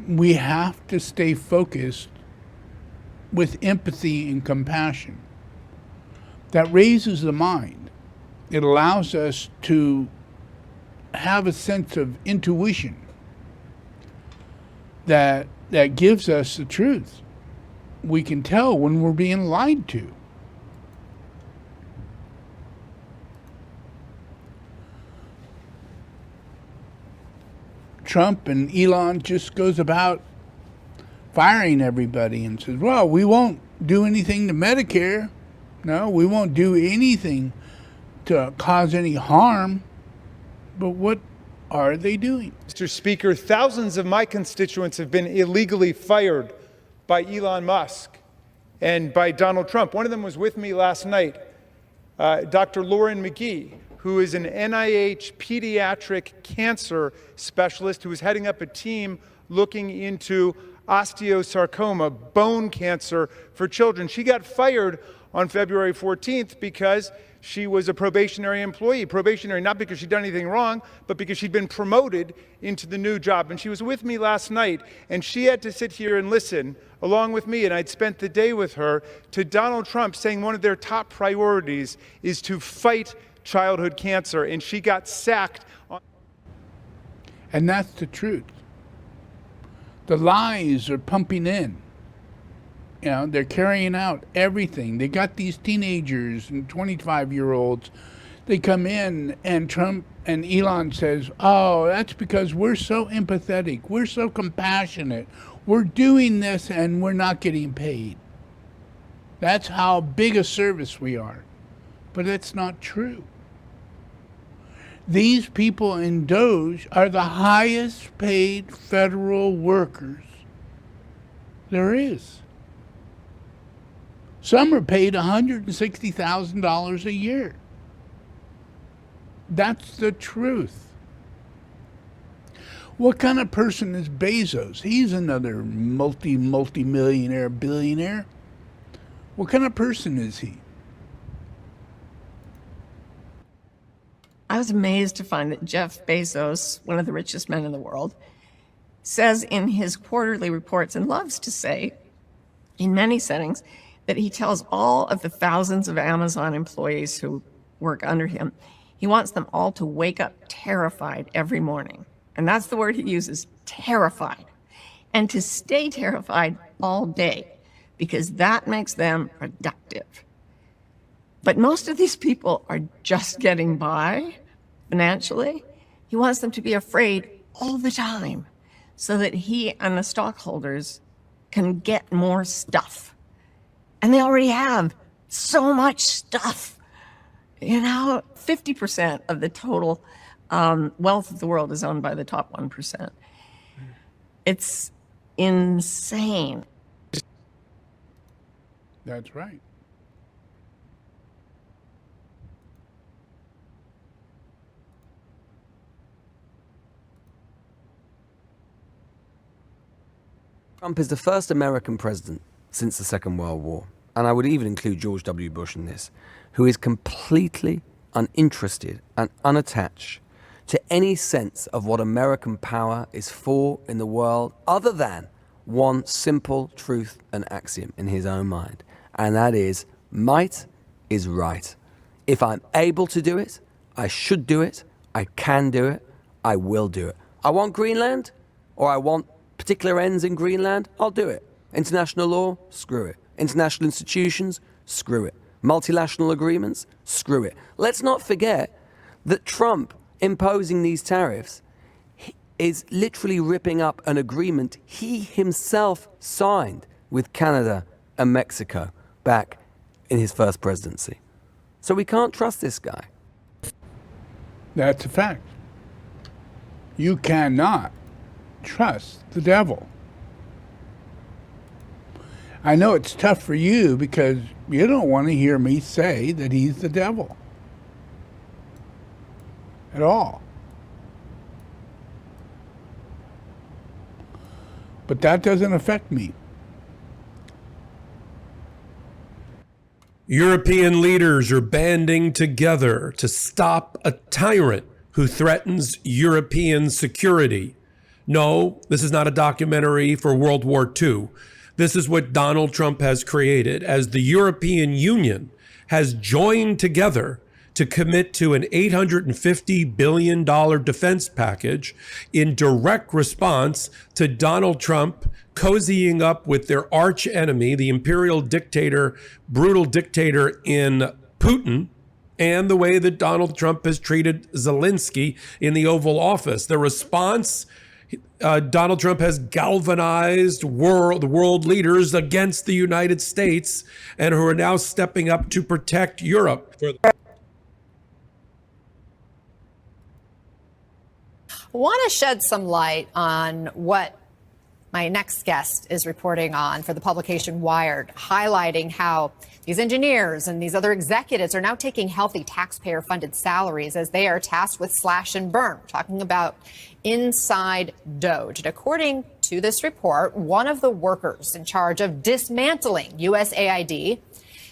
We have to stay focused with empathy and compassion. That raises the mind. It allows us to have a sense of intuition that gives us the truth. We can tell when we're being lied to. Trump and Elon just goes about firing everybody and says, well, we won't do anything to Medicare. No, we won't do anything to cause any harm. But what are they doing? Mr. Speaker, thousands of my constituents have been illegally fired by Elon Musk and by Donald Trump. One of them was with me last night, Dr. Lauren McGee, who is an NIH pediatric cancer specialist who is heading up a team looking into osteosarcoma, bone cancer for children. She got fired on February 14th because she was a probationary employee. Probationary not because she'd done anything wrong, but because she'd been promoted into the new job. And she was with me last night, and she had to sit here and listen along with me, and I'd spent the day with her, to Donald Trump saying one of their top priorities is to fight childhood cancer, and she got sacked. And that's the truth. The lies are pumping in. You know, they're carrying out everything. They got these teenagers and 25-year-olds. They come in, and Trump and Elon says, oh, that's because we're so empathetic. We're so compassionate. We're doing this, and we're not getting paid. That's how big a service we are. But that's not true. These people in Doge are the highest paid federal workers there is. Some are paid $160,000 a year. That's the truth. What kind of person is Bezos? He's another multi-millionaire, billionaire. What kind of person is he? I was amazed to find that Jeff Bezos, one of the richest men in the world, says in his quarterly reports, and loves to say in many settings, that he tells all of the thousands of Amazon employees who work under him, he wants them all to wake up terrified every morning. And that's the word he uses, terrified. And to stay terrified all day, because that makes them productive. But most of these people are just getting by financially. He wants them to be afraid all the time so that he and the stockholders can get more stuff. And they already have so much stuff. You know, 50% of the total wealth of the world is owned by the top 1%. It's insane. That's right. Trump is the first American president since the Second World War, and I would even include George W. Bush in this, who is completely uninterested and unattached to any sense of what American power is for in the world other than one simple truth and axiom in his own mind, and that is, might is right. If I'm able to do it, I should do it, I can do it, I will do it. I want Greenland, or I want particular ends in Greenland, I'll do it. International law, screw it. International institutions, screw it. Multilateral agreements, screw it. Let's not forget that Trump imposing these tariffs is literally ripping up an agreement he himself signed with Canada and Mexico back in his first presidency. So we can't trust this guy. That's a fact. You cannot trust the devil. I know it's tough for you because you don't want to hear me say that he's the devil at all. But that doesn't affect me. European leaders are banding together to stop a tyrant who threatens European security. No, this is not a documentary for World War II. This is what Donald Trump has created as the European Union has joined together to commit to an $850 billion defense package in direct response to Donald Trump cozying up with their arch enemy, the imperial dictator, brutal dictator in Putin, and the way that Donald Trump has treated Zelensky in the Oval Office. The response, Donald Trump has galvanized the world leaders against the United States and who are now stepping up to protect Europe. I want to shed some light on what my next guest is reporting on for the publication Wired, highlighting how these engineers and these other executives are now taking healthy taxpayer-funded salaries as they are tasked with slash and burn, talking about inside Doge. And according to this report, one of the workers in charge of dismantling USAID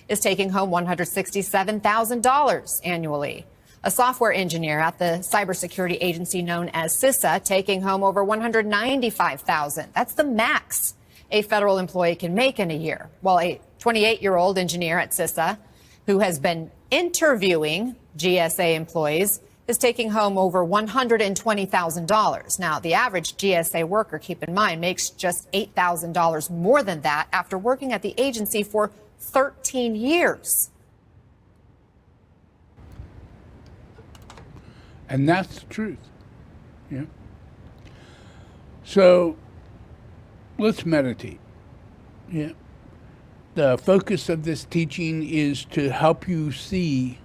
is taking home $167,000 annually. A software engineer at the cybersecurity agency known as CISA taking home over $195,000. That's the max a federal employee can make in a year. While a 28-year-old engineer at CISA, who has been interviewing GSA employees, is taking home over $120,000. Now, the average GSA worker, keep in mind, makes just $8,000 more than that after working at the agency for 13 years. And that's the truth. Yeah. So let's meditate. Yeah. The focus of this teaching is to help you see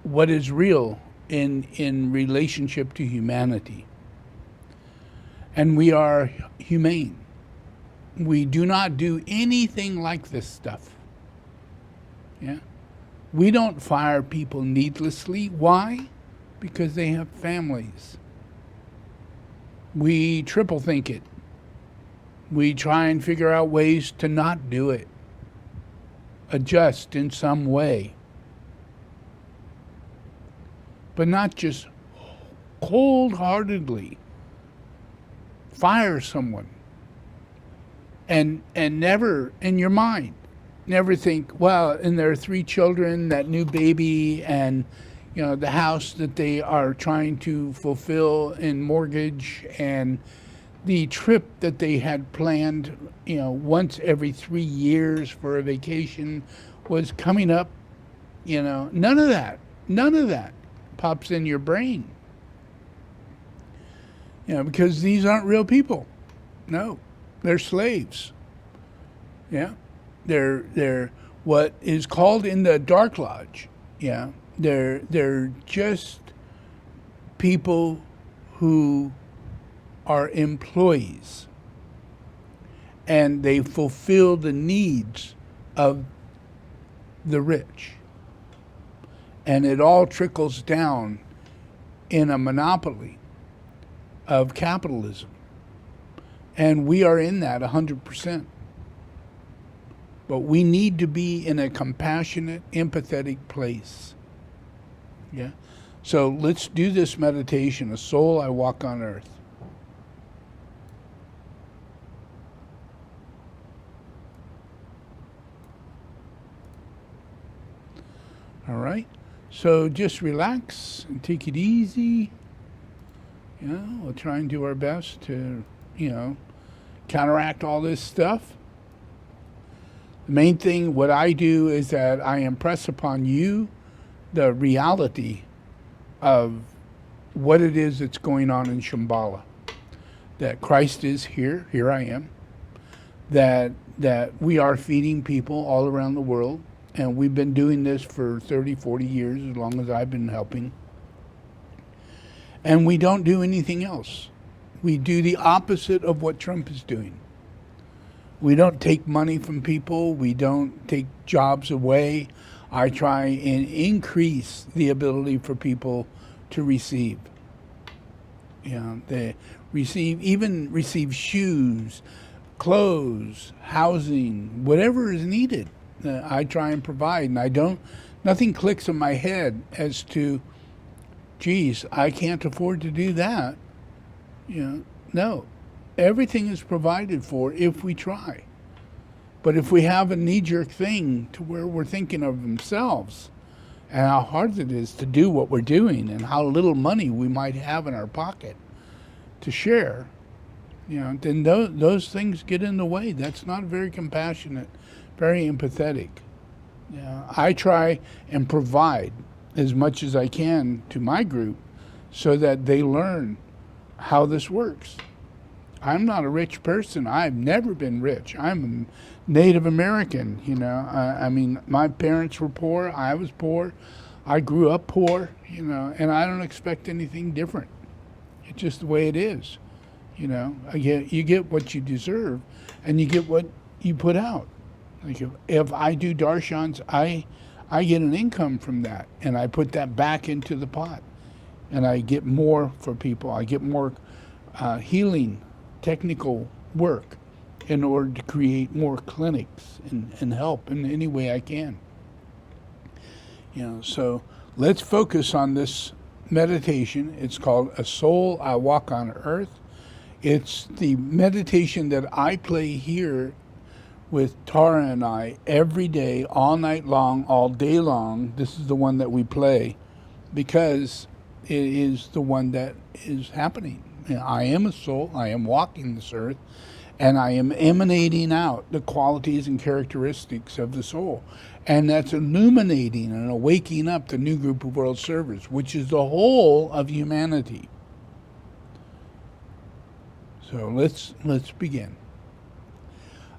what is real in relationship to humanity. And we are humane. We do not do anything like this stuff. Yeah. We don't fire people needlessly. Why? Because they have families. We triple think it. We try and figure out ways to not do it. Adjust in some way. But not just cold-heartedly fire someone. And never, in your mind, never think, well, and there are 3 children, that new baby, and the house that they are trying to fulfill in mortgage, and the trip that they had planned, once every 3 years for a vacation was coming up. None of that pops in your brain. Because these aren't real people. No, they're slaves. Yeah. They're what is called in the Dark Lodge. Yeah. They're just people who are employees, and they fulfill the needs of the rich. And it all trickles down in a monopoly of capitalism. And we are in that 100%. But we need to be in a compassionate, empathetic place. Yeah. So let's do this meditation, a soul I walk on earth. All right. So just relax and take it easy. We'll try and do our best to, counteract all this stuff. The main thing, what I do is that I impress upon you the reality of what it is that's going on in Shambhala. That Christ is here I am. That we are feeding people all around the world. And we've been doing this for 30, 40 years, as long as I've been helping. And we don't do anything else. We do the opposite of what Trump is doing. We don't take money from people. We don't take jobs away. I try and increase the ability for people to receive. They receive shoes, clothes, housing, whatever is needed. I try and provide, and nothing clicks in my head as to, geez, I can't afford to do that. No, everything is provided for if we try. But if we have a knee-jerk thing to where we're thinking of themselves and how hard it is to do what we're doing and how little money we might have in our pocket to share, then those things get in the way. That's not very compassionate, very empathetic. I try and provide as much as I can to my group so that they learn how this works. I'm not a rich person. I've never been rich. I'm a Native American, I mean, my parents were poor. I was poor. I grew up poor, and I don't expect anything different. It's just the way it is. You get what you deserve, and you get what you put out. Like if I do darshans, I get an income from that, and I put that back into the pot, and I get more for people. I get more healing, technical work in order to create more clinics and help in any way I can. So let's focus on this meditation. It's called A Soul I Walk on Earth. It's the meditation that I play here with Tara and I every day, all night long, all day long. This is the one that we play because it is the one that is happening. I am a soul, I am walking this earth, and I am emanating out the qualities and characteristics of the soul. And that's illuminating and awaking up the new group of world servers, which is the whole of humanity. So let's begin.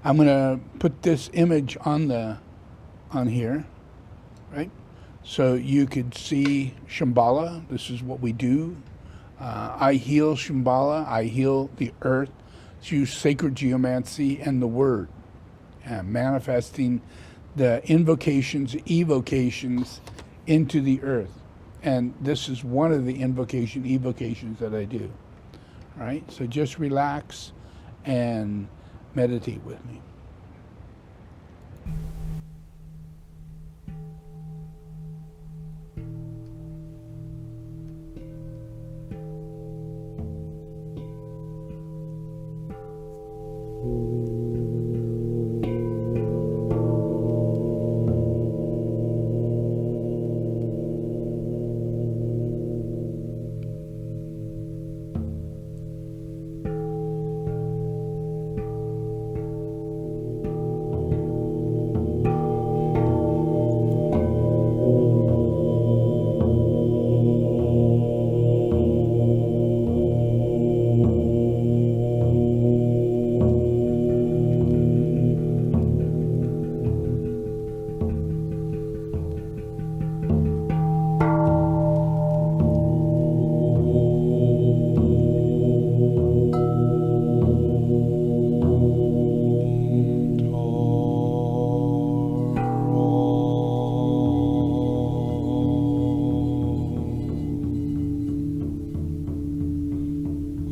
I'm going to put this image on here, right? So you could see Shambhala. This is what we do. I heal Shambhala. I heal the earth through sacred geomancy and the word, manifesting the invocations, evocations into the earth. And this is one of the evocations that I do. All right, so just relax and meditate with me.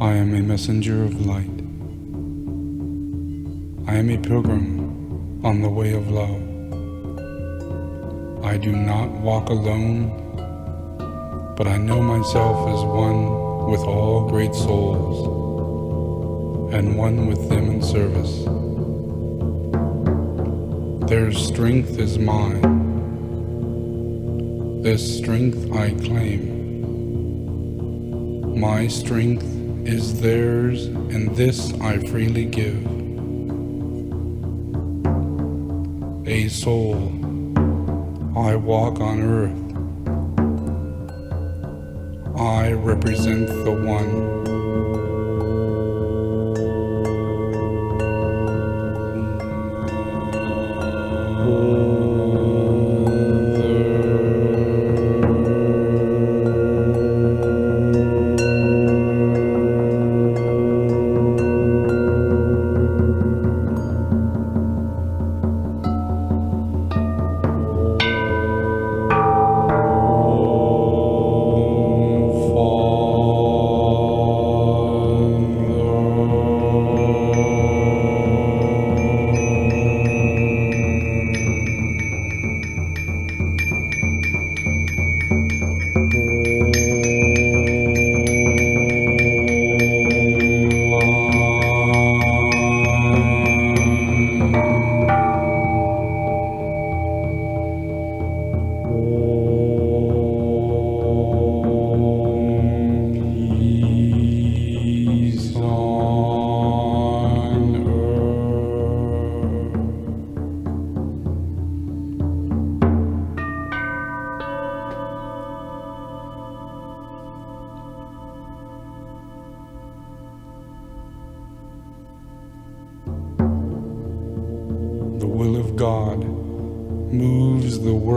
I am a messenger of light. I am a pilgrim on the way of love. I do not walk alone, but I know myself as one with all great souls, and one with them in service. Their strength is mine. This strength I claim. My strength is theirs, and this I freely give. A soul, I walk on earth. I represent the One.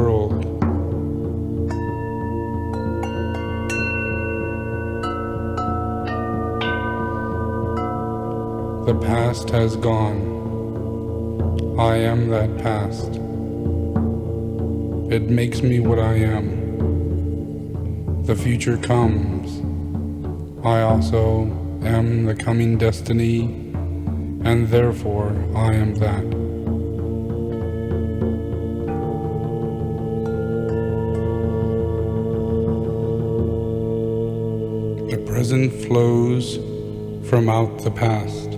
world. The past has gone. I am that past. It makes me what I am. The future comes. I also am the coming destiny, and therefore I am that. The present flows from out the past.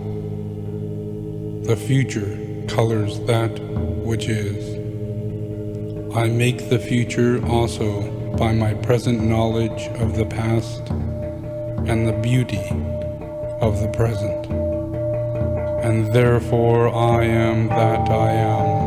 The future colors that which is. I make the future also by my present knowledge of the past and the beauty of the present. And therefore I am that I am.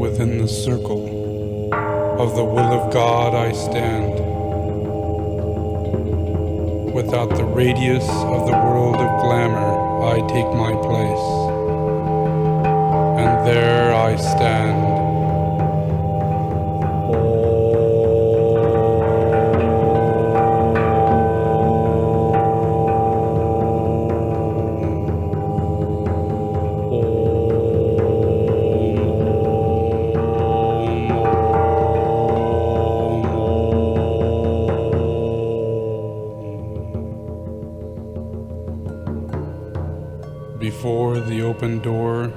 Within the circle of the will of God I stand. Without the radius of the world of glamour I take my place. And there I stand. Before the open door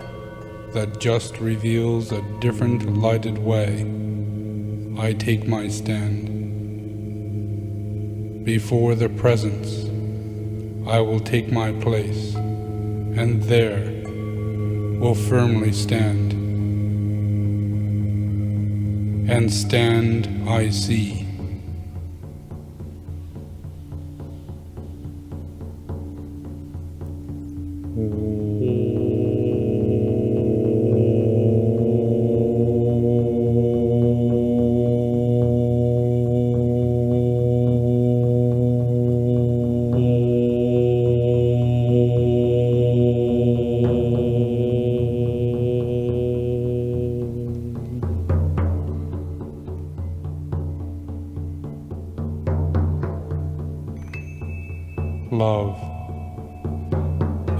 that just reveals a different lighted way, I take my stand. Before the presence, I will take my place, and there will firmly stand. And stand I see. Love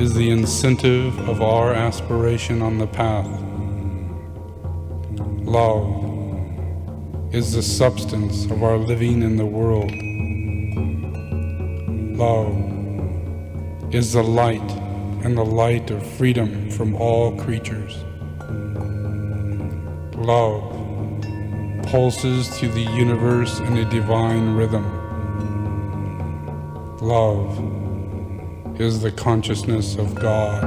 is the incentive of our aspiration on the path. Love is the substance of our living in the world. Love is the light and the light of freedom from all creatures. Love pulses through the universe in a divine rhythm. Love is the consciousness of God.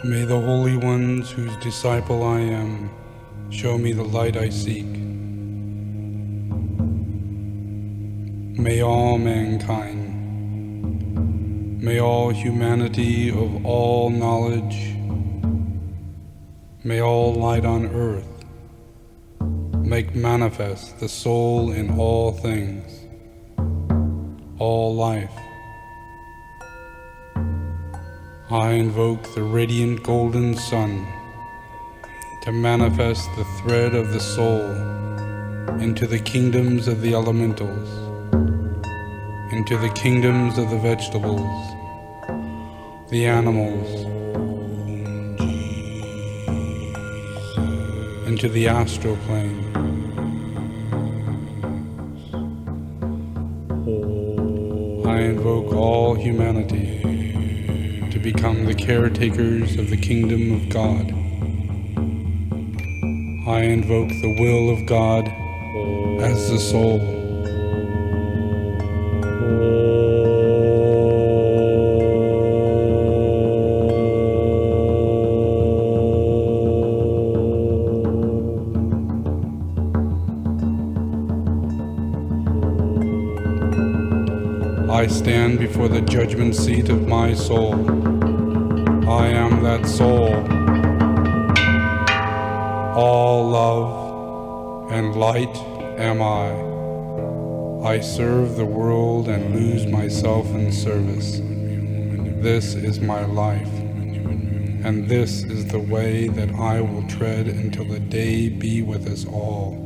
May the holy ones whose disciple I am show me the light I seek. May all mankind, may all humanity of all knowledge, may all light on earth make manifest the soul in all things, all life. I invoke the radiant golden sun to manifest the thread of the soul into the kingdoms of the elementals, into the kingdoms of the vegetables, the animals, into the astral plane. I invoke all humanity to become the caretakers of the kingdom of God. I invoke the will of God as the soul. I stand before the judgment seat of my soul. I am that soul. All love and light am I. I serve the world and lose myself in service. This is my life, and this is the way that I will tread until the day be with us all.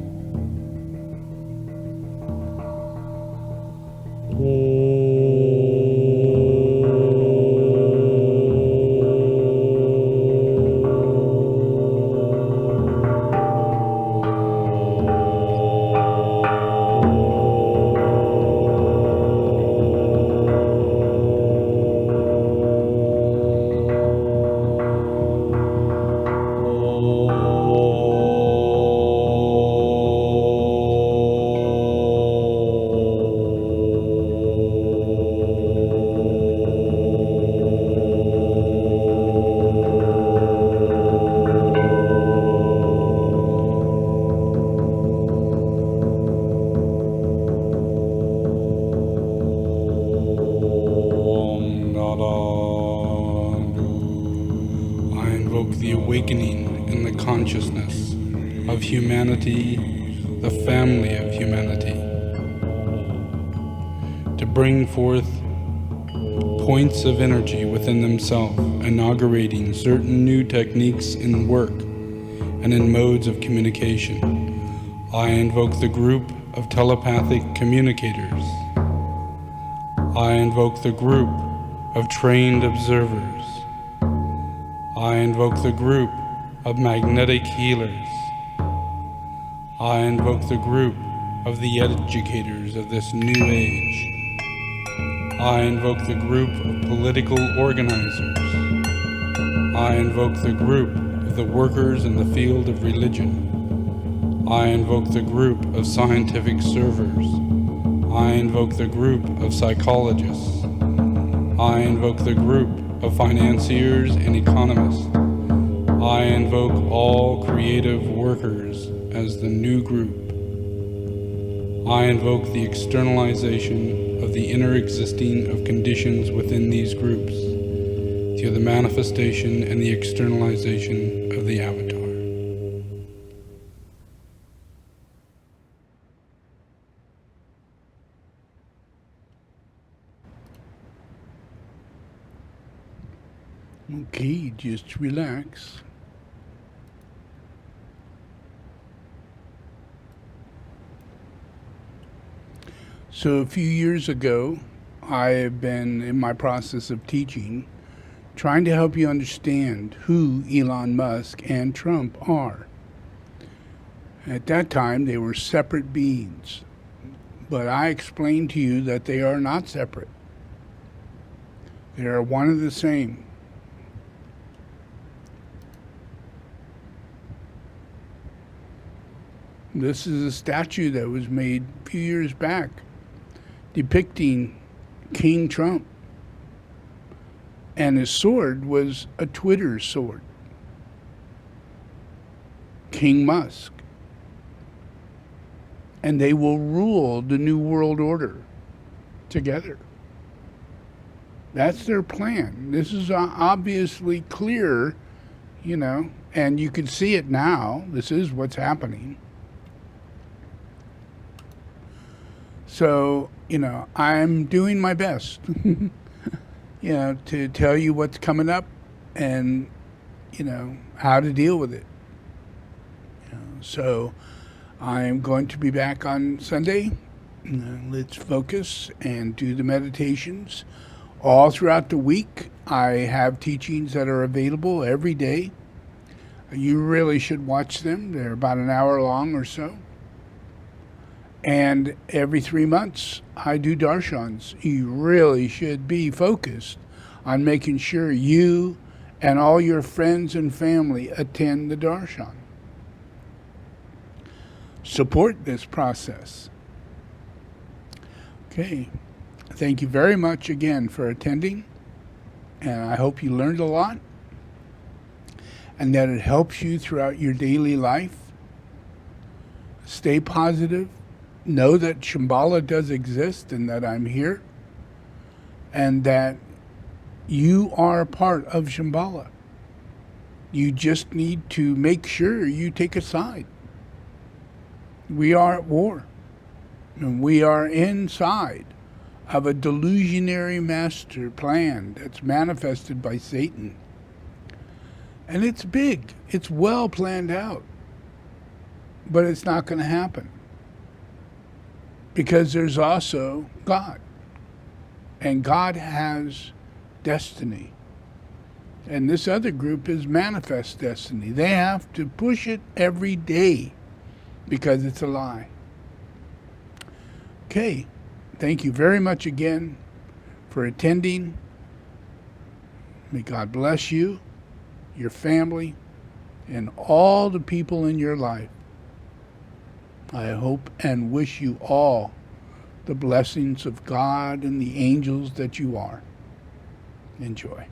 Consciousness of humanity, the family of humanity, to bring forth points of energy within themselves, inaugurating certain new techniques in work and in modes of communication. I invoke the group of telepathic communicators. I invoke the group of trained observers. I invoke the group of magnetic healers. I invoke the group of the educators of this new age. I invoke the group of political organizers. I invoke the group of the workers in the field of religion. I invoke the group of scientific servers. I invoke the group of psychologists. I invoke the group of financiers and economists. I invoke all creative workers as the new group. I invoke the externalization of the inner existing of conditions within these groups through the manifestation and the externalization of the avatar. Okay, just relax. So a few years ago, I have been in my process of teaching, trying to help you understand who Elon Musk and Trump are. At that time, they were separate beings, but I explained to you that they are not separate. They are one and the same. This is a statue that was made a few years back depicting King Trump. And his sword was a Twitter sword. King Musk. And they will rule the New World Order together. That's their plan. This is obviously clear, you know, and you can see it now. This is what's happening. So, you know, I'm doing my best, you know, to tell you what's coming up and, you know, how to deal with it. You know, so I'm going to be back on Sunday let's focus and do the meditations all throughout the week. I have teachings that are available every day. You really should watch them. They're about an hour long or so. And every 3 months, I do darshans. You really should be focused on making sure you and all your friends and family attend the darshan. Support this process. Okay. Thank you very much again for attending. And I hope you learned a lot and that it helps you throughout your daily life. Stay positive. Know that Shambhala does exist and that I'm here and that you are a part of Shambhala. You just need to make sure you take a side. We are at war, and we are inside of a delusionary master plan that's manifested by Satan. And it's big. It's well planned out. But it's not going to happen. Because there's also God. And God has destiny. And this other group is manifest destiny. They have to push it every day because it's a lie. Okay. Thank you very much again for attending. May God bless you, your family, and all the people in your life. I hope and wish you all the blessings of God and the angels that you are. Enjoy.